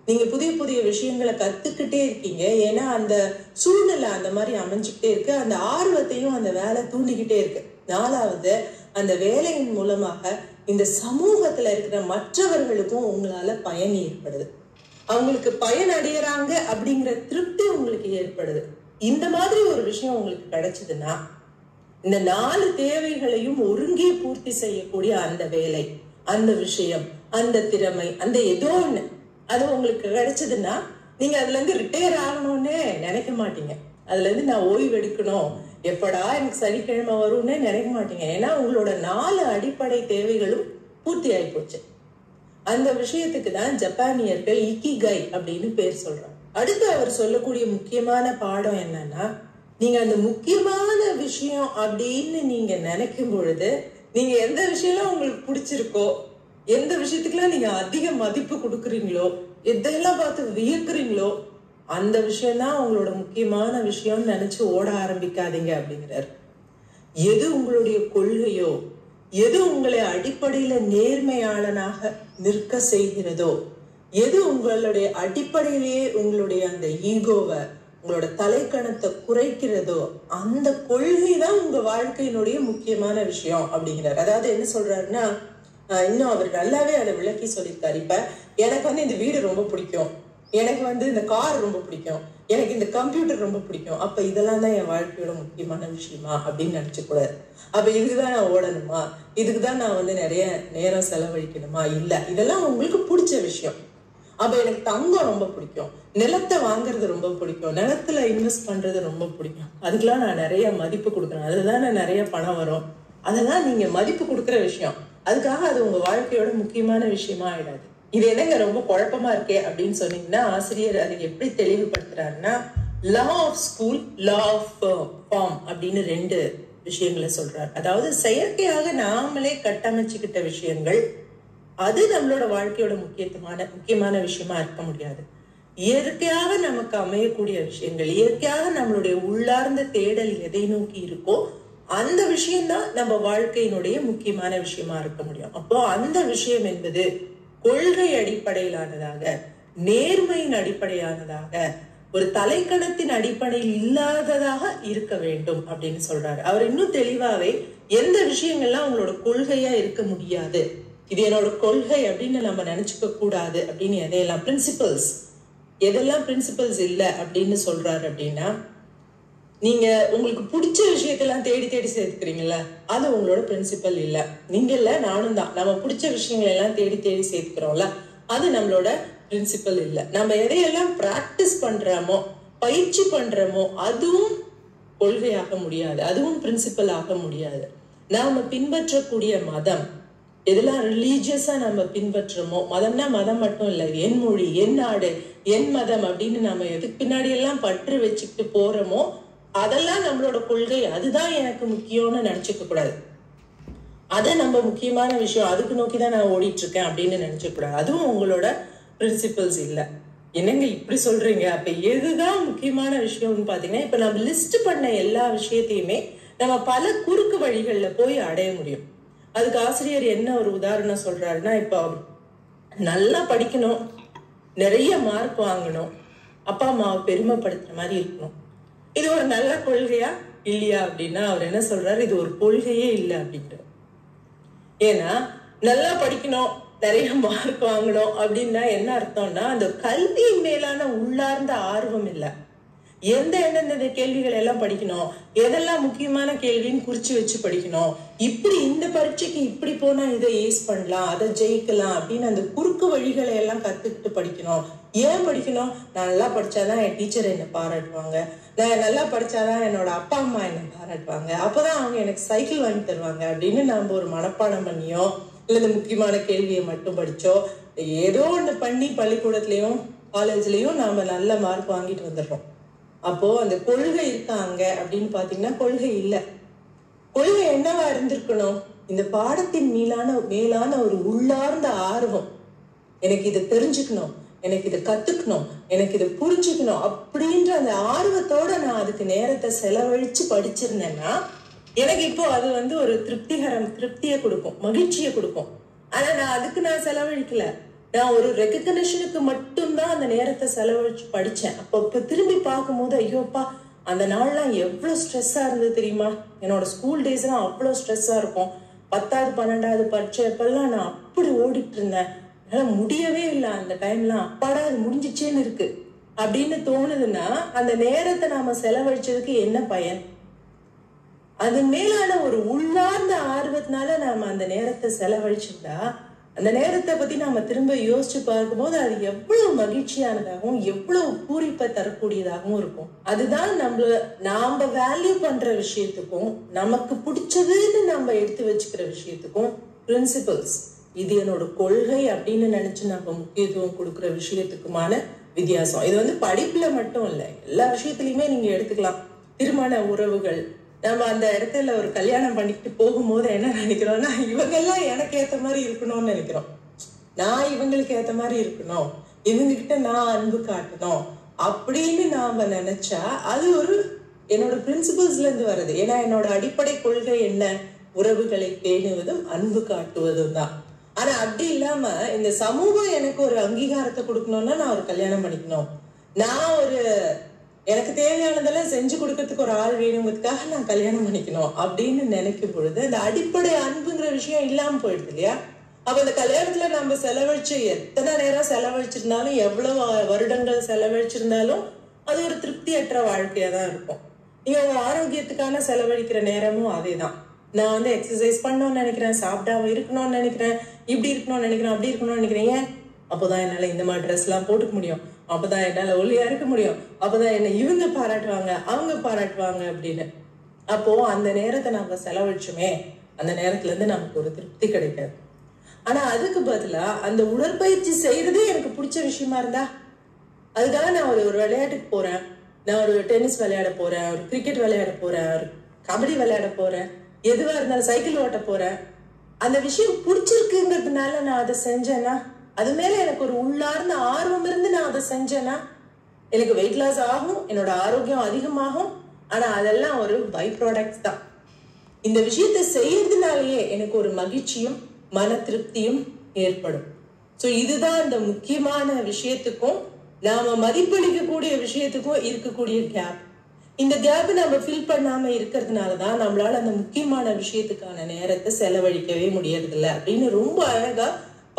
A: நீங்க புதிய புதிய விஷயங்களை கத்துக்கிட்டே இருக்கீங்க, ஏன்னா அந்த சூழ்நிலை அந்த மாதிரி அமைஞ்சுக்கிட்டே இருக்கு. அந்த ஆர்வத்தையும் அந்த வேலை தூண்டிக்கிட்டே இருக்கு. நாலாவது, அந்த வேலையின் மூலமாக இந்த சமூகத்துல இருக்கிற மற்றவர்களுக்கும் உங்களால பயன் ஏற்படுது, அவங்களுக்கு பயன் அடையறாங்க அப்படிங்கிற திருப்தி உங்களுக்கு ஏற்படுது. இந்த மாதிரி ஒரு விஷயம் உங்களுக்கு கிடைச்சதுன்னா, இந்த 4 தேவைகளையும் ஒருங்கே பூர்த்தி செய்யக்கூடிய அந்த வேலை, அந்த விஷயம், அந்த திறமை, அந்த ஏதோ ஒண்ணு அது உங்களுக்கு கிடைச்சதுன்னா, நீங்க அதுல இருந்து ரிட்டையர் ஆகணும்னு நினைக்க மாட்டீங்க. அதுல இருந்து நான் ஓய்வு எடுக்கணும், எப்படா எனக்கு சனிக்கிழமை வரும்னு நினைக்க மாட்டீங்க. ஏன்னா உங்களோட 4 அடிப்படை தேவைகளும் பூர்த்தி ஆகி போச்சு. அந்த விஷயத்துக்கு தான் ஜப்பானியர்கள் இக்கிகை அப்படின்னு பேர் சொல்றாங்க. அடுத்து அவர் சொல்லக்கூடிய முக்கியமான பாடம் என்னன்னா, நீங்க அந்த முக்கியமான விஷயம் அப்படின்னு நீங்க நினைக்கும் பொழுது, நீங்க எந்த விஷயம் உங்களுக்கு பிடிச்சிருக்கோ, எந்த விஷயத்துக்குலாம் நீங்க அதிக மதிப்பு கொடுக்குறீங்களோ, எதெல்லாம் பார்த்து வியக்குறீங்களோ, அந்த விஷயம்தான் உங்களோட முக்கியமான விஷயம் நினைச்சு ஓட ஆரம்பிக்காதீங்க அப்படிங்கிறார். எது உங்களுடைய கொள்கையோ, எது உங்களை அடிப்படையில நேர்மையாளனாக நிற்க செய்கிறதோ, எது உங்களுடைய அடிப்படையிலேயே உங்களுடைய அந்த ஈகோவை உங்களோட தலைக்கணத்தை குறைக்கிறதோ அந்த கொள்கை தான் உங்க வாழ்க்கையினுடைய முக்கியமான விஷயம் அப்படிங்கிறார். அதாவது என்ன சொல்றாருன்னா, இன்னும் அவர் நல்லாவே அதை விளக்கி சொல்லியிருக்காரு. இப்ப எனக்கு இந்த வீடு ரொம்ப பிடிக்கும், எனக்கு இந்த கார் ரொம்ப பிடிக்கும், எனக்கு இந்த கம்ப்யூட்டர் ரொம்ப பிடிக்கும், அப்ப இதெல்லாம் தான் என் வாழ்க்கையோட முக்கியமான விஷயமா அப்படின்னு நினைச்சு கூடாது. அப்ப இதுக்குதான் நான் ஓடணுமா, இதுக்குதான் நான் நிறைய நேரம் செலவழிக்கணுமா? இல்ல, இதெல்லாம் உங்களுக்கு பிடிச்ச விஷயம். அப்ப எனக்கு தங்கம் ரொம்ப பிடிக்கும், நிலத்தை வாங்குறது ரொம்ப பிடிக்கும், நிலத்துல இன்வெஸ்ட் பண்றது ரொம்ப பிடிக்கும், அதுக்கெல்லாம் நான் நிறைய மதிப்பு கொடுக்குறேன், அதுலதான் நிறைய பணம் வரும், அதெல்லாம் நீங்க மதிப்பு கொடுக்குற விஷயம். அதுக்காக அது உங்க வாழ்க்கையோட முக்கியமான விஷயமா ஆயிடாது. இது என்னங்க ரொம்ப குழப்பமா இருக்கே அப்படின்னு சொன்னீங்கன்னா, ஆசிரியர் அதை எப்படி தெளிவுபடுத்துறாருன்னா, law of school, law of form அப்படின்னு 2 விஷயங்களை சொல்றாரு. அதாவது செயற்கையாக நாமளே கட்டமைச்சுக்கிட்ட விஷயங்கள் அது நம்மளோட வாழ்க்கையோட முக்கியமான விஷயமா இருக்க முடியாது. இயற்கையாக நமக்கு அமையக்கூடிய விஷயங்கள், இயற்கையாக நம்மளுடைய உள்ளார்ந்த தேடல் எதை நோக்கி இருக்கோ அந்த விஷயம்தான் நம்ம வாழ்க்கையினுடைய முக்கியமான விஷயமா இருக்க முடியும். அப்போ அந்த விஷயம் என்பது கொள்கை அடிப்படையிலானதாக, நேர்மையின் அடிப்படையானதாக, ஒரு தலைக்கணத்தின் அடிப்படையில் இல்லாததாக இருக்க வேண்டும் அப்படின்னு சொல்றாரு. அவர் இன்னும் தெளிவாவே எந்த விஷயங்கள்லாம் உங்களோட கொள்கையா இருக்க முடியாது, இது என்னோட கொள்கை அப்படின்னு நம்ம நினைச்சுக்க கூடாது அப்படின்னு எதையெல்லாம் பிரின்சிபல்ஸ், எதெல்லாம் பிரின்சிபல்ஸ் இல்லை அப்படின்னு சொல்றாரு அப்படின்னா, நீங்க உங்களுக்கு பிடிச்ச விஷயத்தெல்லாம் தேடி தேடி சேர்த்துக்கிறீங்கல்ல, அது உங்களோட பிரின்சிபல் இல்ல. நீங்க இல்ல, நானும் தான். நம்ம பிடிச்ச விஷயங்களை எல்லாம் தேடி தேடி சேர்த்துக்கிறோம்ல, அது நம்மளோட பிரின்சிபல் இல்ல. நம்ம எதையெல்லாம் பிராக்டிஸ் பண்றோமோ, பயிற்சி பண்றோமோ, அதுவும் கொள்கையாக முடியாது, அதுவும் பிரின்சிபல் ஆக முடியாது. நாம பின்பற்றக்கூடிய மதம், எதெல்லாம் ரிலீஜியஸா நம்ம பின்பற்றுறோமோ, மதம்னா மதம் மட்டும் இல்லை, என் மொழி, என் நாடு, என் மதம் அப்படின்னு நம்ம எதுக்கு பின்னாடி எல்லாம் பற்று வச்சுக்கிட்டு போறோமோ அதெல்லாம் நம்மளோட கொள்கை, அதுதான் எனக்கு முக்கியம்னு நினைச்சுக்க கூடாது. அதை நம்ம முக்கியமான விஷயம், அதுக்கு நோக்கிதான் நான் ஓடிட்டு இருக்கேன் அப்படின்னு நினைச்சுக்க கூடாது. அதுவும் உங்களோட பிரின்சிபல்ஸ் இல்லை. என்னங்க இப்படி சொல்றீங்க? அப்ப எதுதான் முக்கியமான விஷயம்னு பாத்தீங்கன்னா, இப்ப நம்ம லிஸ்ட் பண்ண எல்லா விஷயத்தையுமே நம்ம பல குறுக்கு வழிகள்ல போய் அடைய முடியும். அதுக்கு ஆசிரியர் என்ன ஒரு உதாரணம் சொல்றாருன்னா, இப்போ நல்லா படிக்கணும், நிறைய மார்க் வாங்கணும், அப்பா அம்மாவை பெருமைப்படுத்துற மாதிரி இருக்கணும், இது ஒரு நல்ல கொள்கையா இல்லையா அப்படின்னா அவர் என்ன சொல்றாரு, இது ஒரு கொள்கையே இல்லை அப்படின்ட்டு. ஏன்னா நல்லா படிக்கணும், நிறைய மார்க் வாங்கணும் அப்படின்னா என்ன அர்த்தம்னா, அந்த கல்வியின் மேலான உள்ளார்ந்த ஆர்வம் இல்லை. எந்தெந்த கேள்விகள் எல்லாம் படிக்கணும், எதெல்லாம் முக்கியமான கேள்வின்னு குறிச்சு வச்சு படிக்கணும், இப்படி இந்த பரீட்சைக்கு இப்படி போனா இதை ஏஸ் பண்ணலாம், அதை ஜெயிக்கலாம் அப்படின்னு அந்த குறுக்கு வழிகளை எல்லாம் கத்துக்கிட்டு படிக்கணும். ஏன் படிக்கணும்? நான் நல்லா படிச்சாதான் என் டீச்சர் என்னை பாராட்டுவாங்க, நான் நல்லா படிச்சாதான் என்னோட அப்பா அம்மா என்னை பாராட்டுவாங்க, அப்பதான் அவங்க எனக்கு சைக்கிள் வாங்கி தருவாங்க அப்படின்னு நம்ம ஒரு மனப்பாடம் பண்ணியோ, இல்லை இந்த முக்கியமான கேள்வியை மட்டும் படிச்சோ, ஏதோ ஒன்று பண்ணி பள்ளிக்கூடத்துலயும் காலேஜ்லயும் நாம நல்ல மார்க் வாங்கிட்டு வந்துடுறோம். அப்போ அந்த கொள்கை இருக்காங்க அப்படின்னு பாத்தீங்கன்னா கொள்கை இல்லை. கொள்கை என்னவா இருந்திருக்கணும்? இந்த பாடத்தின் மேலான ஒரு உள்ளார்ந்த ஆர்வம், எனக்கு இதை தெரிஞ்சுக்கணும், எனக்கு இதை கத்துக்கணும், எனக்கு இதை புரிஞ்சுக்கணும் அப்படின்ற அந்த ஆர்வத்தோட நான் அதுக்கு நேரத்தை செலவழிச்சு படிச்சிருந்தேன்னா எனக்கு இப்போ அது ஒரு திருப்தியை கொடுக்கும், மகிழ்ச்சியை கொடுக்கும். ஆனா நான் செலவழிக்கல, நான் ஒரு ரெகக்னிஷனுக்கு மட்டும்தான் அந்த நேரத்தை செலவழிச்சு படிச்சேன். அப்ப திரும்பி பார்க்கும்போது ஐயோப்பா, அந்த நாள்லாம் எவ்வளவு ஸ்ட்ரெஸ்ஸா இருந்தது தெரியுமா? என்னோட ஸ்கூல் டேஸ் எல்லாம் அவ்வளவு ஸ்ட்ரெஸ்ஸா இருக்கும். 10வது 12வது பரீட்சைப்பெல்லாம் நான் அப்படி ஓடிட்டு இருந்தேன், என்னால முடியவே இல்லை. அந்த டைம்லாம் அப்பாடா அது முடிஞ்சிச்சேன்னு இருக்கு அப்படின்னு தோணுதுன்னா அந்த நேரத்தை நாம செலவழிச்சதுக்கு என்ன பயன்? அது மேலான ஒரு உள்ளார்ந்த ஆர்வத்தினால நாம அந்த நேரத்தை செலவழிச்சிருந்தா அந்த நேரத்தை பத்தி நாம திரும்ப யோசிச்சு பார்க்கும்போது அது எவ்வளவு மகிழ்ச்சியானதாகவும் எவ்வளவு பூரிப்பை தரக்கூடியதாகவும் இருக்கும். அதுதான் நாம வேல்யூ பண்ற விஷயத்துக்கும் நமக்கு பிடிச்சதுன்னு நம்ம எடுத்து வச்சுக்கிற விஷயத்துக்கும் பிரின்சிபல்ஸ், இது என்னோட கொள்கை அப்படின்னு நினைச்சு நம்ம முக்கியத்துவம் கொடுக்குற விஷயத்துக்குமான வித்தியாசம். இது படிப்புல மட்டும் இல்லை, எல்லா விஷயத்திலயுமே நீங்க எடுத்துக்கலாம். திருமண உறவுகள், நம்ம அந்த இடத்துல ஒரு கல்யாணம் பண்ணிட்டு போகும்போது என்ன நினைக்கிறோம்னா, இவங்க எல்லாம் எனக்கு ஏத்த மாதிரி இருக்கணும்னு நினைக்கிறோம், நான் இவங்களுக்கு ஏத்த மாதிரி இருக்கணும், இவங்க கிட்ட நான் அன்பு காட்டணும் அப்படின்னு நாம நினைச்சா அது என்னோட பிரின்சிபல்ஸ்ல இருந்து வருது. ஏன்னா என்னோட அடிப்படை கொள்கை என்ன? உறவுகளை பேணுவதும் அன்பு காட்டுவதும் தான். ஆனா அப்படி இல்லாம இந்த சமூகம் எனக்கு ஒரு அங்கீகாரத்தை கொடுக்கணும்னா நான் ஒரு கல்யாணம் பண்ணிக்கணும், நான் ஒரு எனக்கு தேவையானதெல்லாம் செஞ்சு கொடுக்கறதுக்கு ஒரு ஆள் வேணுங்கிறதுக்காக நான் கல்யாணம் பண்ணிக்கணும் அப்படின்னு நினைக்கும் பொழுது அந்த அடிப்படை அன்புங்கிற விஷயம் இல்லாம போயிடுது இல்லையா? அப்ப அந்த கல்யாணத்துல நம்ம செலவழிச்சு எத்தனை நேரம் செலவழிச்சிருந்தாலும், எவ்வளவு வருடங்கள் செலவழிச்சிருந்தாலும் அது ஒரு திருப்தியற்ற வாழ்க்கையா தான் இருக்கும். நீங்க உங்க ஆரோக்கியத்துக்கான செலவழிக்கிற நேரமும் அதே தான். நான் வந்து எக்ஸசைஸ் பண்ணணும்னு நினைக்கிறேன், சாப்பிடாம இருக்கணும்னு நினைக்கிறேன், இப்படி இருக்கணும்னு நினைக்கிறேன், அப்படி இருக்கணும்னு நினைக்கிறேன். ஏன்? அப்போதான் என்னால இந்த மாதிரி ட்ரெஸ் எல்லாம் போட்டுக்க முடியும், அப்பதான் என்னால ஒல்லியா இருக்க முடியும், அப்பதான் என்ன இவங்க பாராட்டுவாங்க, அவங்க பாராட்டுவாங்க அப்படின்னு. அப்போ அந்த நேரத்தை நம்ம செலவழிச்சுமே, அந்த நேரத்துல இருந்து நமக்கு ஒரு திருப்தி கிடைக்காது. ஆனா அதுக்கு பதிலா அந்த உடற்பயிற்சி செய்யறதே எனக்கு பிடிச்ச விஷயமா இருந்தா, அதுக்காக நான் ஒரு விளையாட்டுக்கு போறேன், நான் ஒரு டென்னிஸ் விளையாட போறேன், ஒரு கிரிக்கெட் விளையாட போறேன், ஒரு கபடி விளையாட போறேன், எதுவா இருந்தாலும் சைக்கிள் ஓட்ட போறேன், அந்த விஷயம் பிடிச்சிருக்குங்கிறதுனால நான் அதை செஞ்சேன்னா, அது மேல எனக்கு ஒரு உள்ளார்ந்த ஆர்வம் இருந்து நான் அதை செஞ்சேன்னா எனக்கு வெயிட் லாஸ் ஆகும், என்னோட ஆரோக்கியம் அதிகமாகும். ஆனா அதெல்லாம் ஒரு பை ப்ராடக்ட்ஸ் தான். இந்த விஷயத்த செய்யறதுனாலயே எனக்கு ஒரு மகிழ்ச்சியும் மன திருப்தியும் ஏற்படும். சோ இதுதான் இந்த முக்கியமான விஷயத்துக்கும் நாம மதிப்பளிக்கக்கூடிய விஷயத்துக்கும் இருக்கக்கூடிய கேப். இந்த கேப் நம்ம ஃபில் பண்ணாம இருக்கிறதுனாலதான் நம்மளால அந்த முக்கியமான விஷயத்துக்கான நேரத்தை செலவழிக்கவே முடியறதில்ல அப்படின்னு ரொம்ப அழகா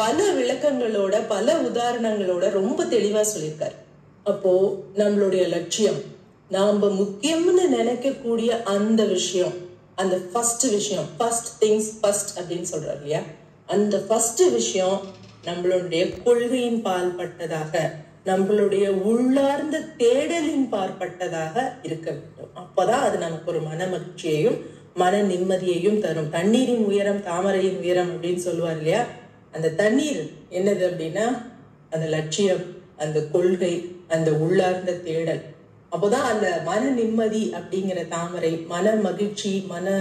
A: பல விளக்கங்களோட பல உதாரணங்களோட ரொம்ப தெளிவா சொல்லியிருக்காரு. அப்போ நம்மளுடைய லட்சியம், நாம முக்கியம்னு நினைக்கக்கூடிய அந்த விஷயம், அந்த ஃபர்ஸ்ட் விஷயம், ஃபர்ஸ்ட் திங்ஸ் ஃபர்ஸ்ட் அப்படின்னு சொல்றாரு இல்லையா, அந்த ஃபர்ஸ்ட் விஷயம் நம்மளுடைய கொள்கையின் பால்பட்டதாக, நம்மளுடைய உள்ளார்ந்த தேடலின் பார்ப்பட்டதாக இருக்க வேண்டும். அப்பதான் அது நமக்கு ஒரு மன மகிழ்ச்சியையும் மன நிம்மதியையும் தரும். தண்ணீரின் உயரம் தாமரையின் உயரம் அப்படின்னு சொல்லுவார் இல்லையா, அந்த தண்ணீர் என்னது அப்படின்னா அந்த லட்சியம், அந்த கொள்கை, அந்த உள்ளார்ந்த தேடல். அப்போதான் அந்த மன நிம்மதி அப்படிங்கிற தாமரை, மன மகிழ்ச்சி, மன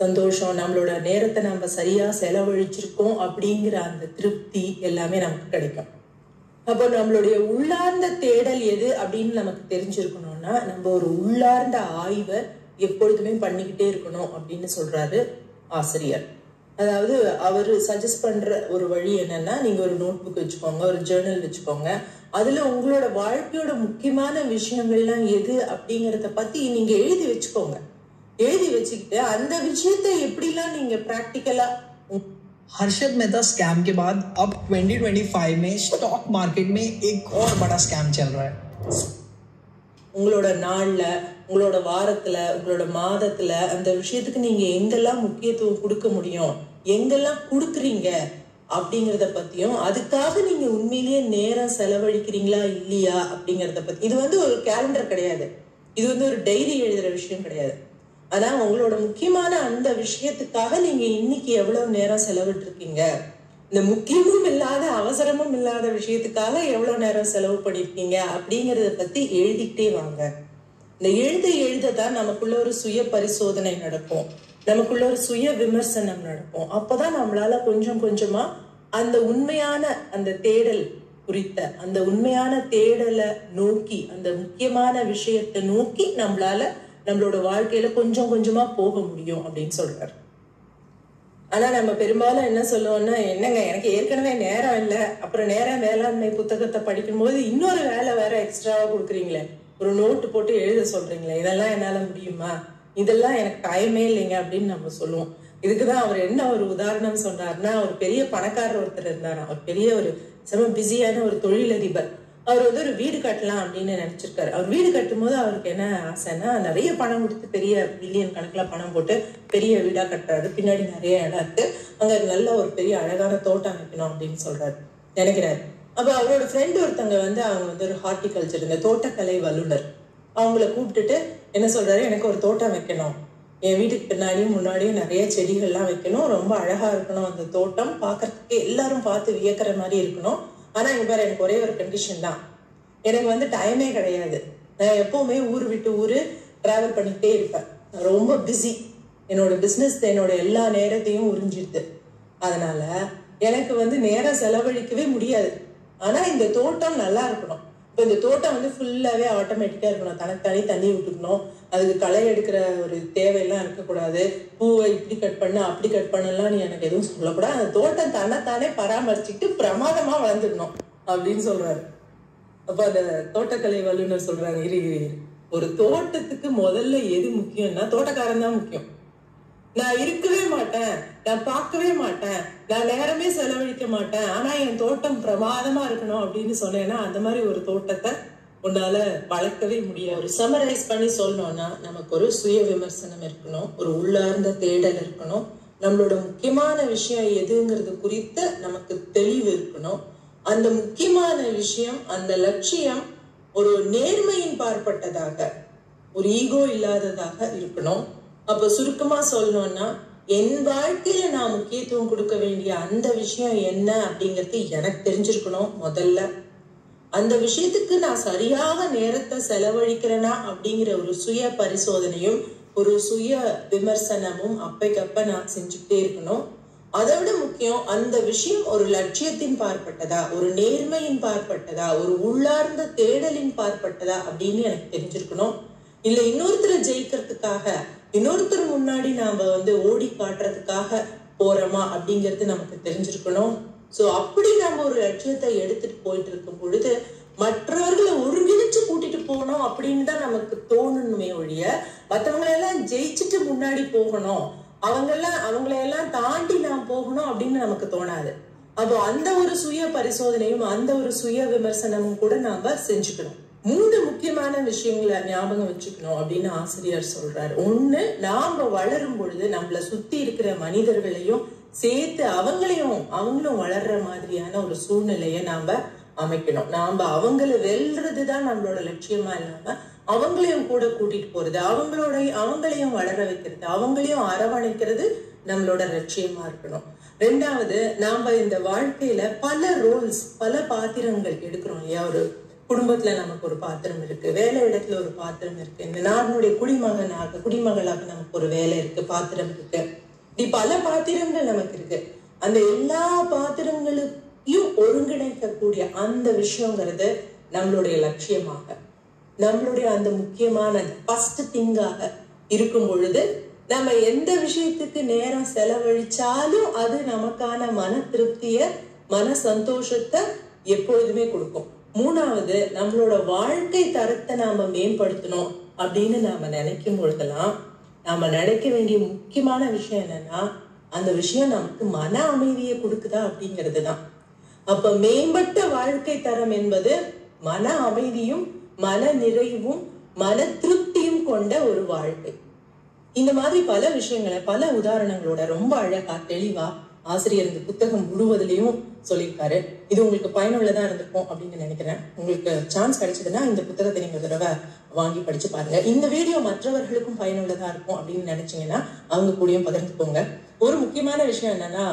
A: சந்தோஷம், நம்மளோட நேரத்தை நம்ம சரியா செலவழிச்சிருக்கோம் அப்படிங்கிற அந்த திருப்தி எல்லாமே நமக்கு கிடைக்கும். அப்போ நம்மளுடைய உள்ளார்ந்த தேடல் எது அப்படின்னு நமக்கு தெரிஞ்சிருக்கணும்னா, நம்ம ஒரு உள்ளார்ந்த ஆய்வை எப்பொழுதுமே பண்ணிக்கிட்டே இருக்கணும் அப்படின்னு சொல்றாரு ஆசிரியர். அதாவது அவர் சஜஸ்ட் பண்ற ஒரு வழி என்னன்னா, நீங்க ஒரு நோட் புக் வச்சுக்கோங்க, ஒரு ஜேர்னல் வச்சுக்கோங்க. அதுல உங்களோட வாழ்க்கையோட முக்கியமான விஷயங்கள்லாம் எது அப்படிங்கறத பத்தி நீங்க எழுதி வச்சுக்கோங்க. எழுதி வச்சுக்கிட்டு அந்த விஷயத்தை எப்படிலாம் நீங்க பிராக்டிக்கலா.
D: हर्षद मेहता स्कैम के बाद अब 2025 में स्टॉक मार्केट में एक और बड़ा स्कैम चल रहा है.
A: உங்களோட நாள்ல, உங்களோட வாரத்துல, உங்களோட மாதத்துல அந்த விஷயத்துக்கு நீங்க எங்கெல்லாம் முக்கியத்துவம் கொடுக்க முடியும், எங்கெல்லாம் கொடுக்குறீங்க அப்படிங்கறத பத்தியும், அதுக்காக நீங்க உண்மையிலேயே நேரம் செலவழிக்கிறீங்களா இல்லையா அப்படிங்கறத பத்தி. இது வந்து ஒரு கேலண்டர் கிடையாது, இது வந்து ஒரு டைரி எழுதுற விஷயம் கிடையாது. ஆனா உங்களோட முக்கியமான அந்த விஷயத்துக்காக நீங்க இன்னைக்கு எவ்வளவு நேரம் செலவிட்டு இருக்கீங்க, இந்த முக்கியமும் இல்லாத அவசரமும் இல்லாத விஷயத்துக்காக எவ்வளவு நேரம் செலவு பண்ணிருக்கீங்க அப்படிங்கறத பத்தி எழுதிக்கிட்டே வாங்க. இந்த எழுததான் நமக்குள்ள ஒரு சுய பரிசோதனை நடக்கும், நமக்குள்ள ஒரு சுய விமர்சனம் நடக்கும். அப்பதான் நம்மளால கொஞ்சம் கொஞ்சமா அந்த உண்மையான அந்த தேடல் குறித்த, அந்த உண்மையான தேடலை நோக்கி, அந்த முக்கியமான விஷயத்தை நோக்கி நம்மளால நம்மளோட வாழ்க்கையில கொஞ்சம் கொஞ்சமா போக முடியும் அப்படின்னு சொல்றாரு. ஆனா நம்ம பெரும்பாலும் என்ன சொல்லுவோம்னா, என்னங்க எனக்கு ஏற்கனவே நேரம் இல்லை, அப்புறம் நேரம் மேலாண்மை புத்தகத்தை படிக்கும் போது இன்னொரு வேலை வேற எக்ஸ்ட்ராவா கொடுக்குறீங்களே, ஒரு நோட்டு போட்டு எழுத சொல்றீங்களே, இதெல்லாம் என்னால முடியுமா, இதெல்லாம் எனக்கு டைமே இல்லைங்க அப்படின்னு நம்ம சொல்லுவோம். இதுக்குதான் அவர் என்ன ஒரு உதாரணம் சொன்னார்னா, ஒரு பெரிய பணக்காரர் ஒருத்தர் இருந்தாரா, அவர் பெரிய ஒரு செம பிஸியான ஒரு தொழிலதிபர். அவர் வந்து ஒரு வீடு கட்டலாம் அப்படின்னு நினைச்சிருக்காரு. அவர் வீடு கட்டும் போது அவருக்கு என்ன ஆசைன்னா, நிறைய பணம் கொடுத்து பெரிய பில்லியன் கணக்குல பணம் போட்டு பெரிய வீடா கட்டுறாரு. பின்னாடி நிறைய இடம் இருக்கு, அங்க நல்ல ஒரு பெரிய அழகான தோட்டம் வைக்கணும் அப்படின்னு சொல்றாரு, நினைக்கிறாரு. அப்ப அவரோட ஃப்ரெண்ட் ஒருத்தவங்க வந்து, அவங்க வந்து ஒரு ஹார்டிகல்ச்சர், இந்த தோட்டக்கலை வல்லுநர், அவங்கள கூப்பிட்டுட்டு என்ன சொல்றாரு, எனக்கு ஒரு தோட்டம் வைக்கணும், என் வீட்டுக்கு பின்னாடியும் முன்னாடியும் நிறைய செடிகள்லாம் வைக்கணும், ரொம்ப அழகா இருக்கணும் அந்த தோட்டம், பாக்குறதுக்கு எல்லாரும் பார்த்து வியக்கிற மாதிரி இருக்கணும். ஆனா இங்க பாரு, எனக்கு ஒரே ஒரு கண்டிஷன் தான், எனக்கு வந்து டைமே கிடையாது, நான் எப்பவுமே ஊர் விட்டு ஊரு டிராவல் பண்ணிக்கிட்டே இருப்பேன், ரொம்ப பிஸி, என்னோட பிசினஸ் என்னோட எல்லா நேரத்தையும் உறிஞ்சிடுது, அதனால எனக்கு வந்து நேரம் செலவழிக்கவே முடியாது. ஆனா இந்த தோட்டம் நல்லா இருக்கணும். இப்போ இந்த தோட்டம் வந்து ஃபுல்லாவே ஆட்டோமேட்டிக்கா இருக்கணும், தனக்கு தண்ணி விட்டுக்கணும், அதுக்கு களை எடுக்கிற ஒரு தேவையெல்லாம் இருக்கக்கூடாது, பூவை இப்படி கட் பண்ண அப்படி கட் பண்ணலாம் நீ எனக்கு எதுவும் சொல்லக்கூடாது, அந்த தோட்டம் தன்னைத்தானே பராமரிச்சுட்டு பிரமாதமா வளர்ந்துடணும் அப்படின்னு சொல்றாரு. அப்ப அந்த தோட்டக்கலை வல்லுநர் சொல்றாங்க, இரு ஒரு தோட்டத்துக்கு முதல்ல எது முக்கியம்னா தோட்டக்காரன் தான் முக்கியம். நான் இருக்கவே மாட்டேன், நான் பார்க்கவே மாட்டேன், நான் நேரமே செலவழிக்க மாட்டேன், ஆனா என் தோட்டம் பிரமாதமா இருக்கணும் அப்படின்னு சொன்னேன்னா அந்த மாதிரி ஒரு தோட்டத்தை உன்னால வளர்க்கவே முடியாது. ஒரு சமரைஸ் பண்ணி சொல்லணும்னா நமக்கு ஒரு சுய விமர்சனம் இருக்கணும், ஒரு உள்ளார்ந்த தேடல் இருக்கணும், நம்மளோட முக்கியமான விஷயம் எதுங்கிறது குறித்து நமக்கு தெளிவு இருக்கணும். அந்த முக்கியமான விஷயம், அந்த லட்சியம் ஒரு நேர்மையின் பார்ப்பட்டதாக, ஒரு ஈகோ இல்லாததாக இருக்கணும். அப்ப சுருக்கமா சொல்லணும்னா என் வாழ்க்கையில நான் முக்கியத்துவம் கொடுக்க வேண்டிய அந்த விஷயம் என்ன அப்படிங்கிறது எனக்கு தெரிஞ்சிருக்கணும். முதல்ல அந்த விஷயத்துக்கு நான் சரியாக நேரத்தை செலவழிக்கிறேனா அப்படிங்கிற ஒரு சுய பரிசோதனையும் ஒரு சுய விமர்சனமும் அப்பைக்கப்ப நான் செஞ்சுக்கிட்டே இருக்கணும். அதை விட முக்கியம், அந்த விஷயம் ஒரு லட்சியத்தின் பார்ப்பட்டதா, ஒரு நேர்மையின் பார்ப்பட்டதா, ஒரு உள்ளார்ந்த தேடலின் பார்ப்பட்டதா அப்படின்னு எனக்கு தெரிஞ்சிருக்கணும். இல்ல இன்னொருத்தரை ஜெயிக்கிறதுக்காக, இன்னொருத்தர் முன்னாடி நாம ஓடி காட்டுறதுக்காக போறோமா அப்படிங்கிறது நமக்கு தெரிஞ்சிருக்கணும். சோ அப்படி நாம ஒரு லட்சியத்தை எடுத்துட்டு போயிட்டு இருக்கும் பொழுது மற்றவர்களை ஒருங்கிணைச்சு கூட்டிட்டு போகணும் அப்படின்னு தான் நமக்கு தோணணுமே ஒழிய மற்றவங்களெல்லாம் ஜெயிச்சுட்டு முன்னாடி போகணும், அவங்களையெல்லாம் தாண்டி நாம் போகணும் அப்படின்னு நமக்கு தோணாது. அப்போ அந்த ஒரு சுய பரிசோதனையும் அந்த ஒரு சுய விமர்சனமும் கூட நாம செஞ்சுக்கணும். 3 முக்கியமான விஷயங்களை ஞாபகம் வச்சுக்கணும் அப்படின்னு ஆசிரியர் சொல்றாரு. ஒண்ணு, நாம வளரும் பொழுது நம்மள சுத்தி இருக்கிற மனிதர்களையும் சேர்த்து அவங்களும் வளர்ற மாதிரியான ஒரு சூழ்நிலையை நாம அமைக்கணும். நாம அவங்களை வெல்றதுதான் நம்மளோட லட்சியமா இல்லாம அவங்களையும் கூட கூட்டிட்டு போறது, அவங்களையும் வளர வைக்கிறது, அவங்களையும் அரவணைக்கிறது நம்மளோட லட்சியமா இருக்கணும். 2வது, நாம இந்த வாழ்க்கையில பல ரோல்ஸ், பல பாத்திரங்கள் எடுக்கிறோம் இல்லையா? ஒரு குடும்பத்துல நமக்கு ஒரு பாத்திரம் இருக்கு, வேலை இடத்துல ஒரு பாத்திரம் இருக்கு, இந்த நாட்டினுடைய குடிமகளாக நமக்கு ஒரு வேலை இருக்கு, பாத்திரம் இருக்கு. இப்படி பல பாத்திரங்கள் நமக்கு இருக்கு. அந்த எல்லா பாத்திரங்களையும் ஒருங்கிணைக்கக்கூடிய அந்த விஷயங்கிறது நம்மளுடைய லட்சியமாக, நம்மளுடைய அந்த முக்கியமான ஃபர்ஸ்ட் திங்காக இருக்கும் பொழுது நம்ம எந்த விஷயத்துக்கு நேரம் செலவழிச்சாலும் அது நமக்கான மன திருப்திய, மன சந்தோஷத்தை எப்பொழுதுமே கொடுக்கும். 3வது, நம்மளோட வாழ்க்கை தரத்தை நாம மேம்படுத்தணும் அப்படின்னு நாம நினைக்கும் பொழுதெல்லாம் நாம நினைக்க வேண்டிய முக்கியமான விஷயம் என்னன்னா, அந்த விஷயம் நமக்கு மன அமைதியை கொடுக்குதா அப்படிங்கிறது தான். அப்ப மேம்பட்ட வாழ்க்கை தரம் என்பது மன அமைதியும் மன நிறைவும் மன திருப்தியும் கொண்ட ஒரு வாழ்க்கை. இந்த மாதிரி பல விஷயங்களை பல உதாரணங்களோட ரொம்ப அழகா தெளிவா ஆசிரியர் இந்த புத்தகம் முழுவதிலையும் சொல்லியிருக்காரு. இது உங்களுக்கு பயனுள்ளதா இருந்திருக்கும் அப்படின்னு நினைக்கிறேன். உங்களுக்கு சான்ஸ் கிடைச்சதுன்னா இந்த புத்தகத்தை நீங்க ஒரு தடவை வாங்கி படிச்சு பாருங்க. இந்த வீடியோ மற்றவர்களுக்கும் பயனுள்ளதா இருக்கும் அப்படின்னு நினைச்சீங்கன்னா அவங்க கூடயும் பகிர்ந்துக்கோங்க. ஒரு முக்கியமான விஷயம் என்னன்னா,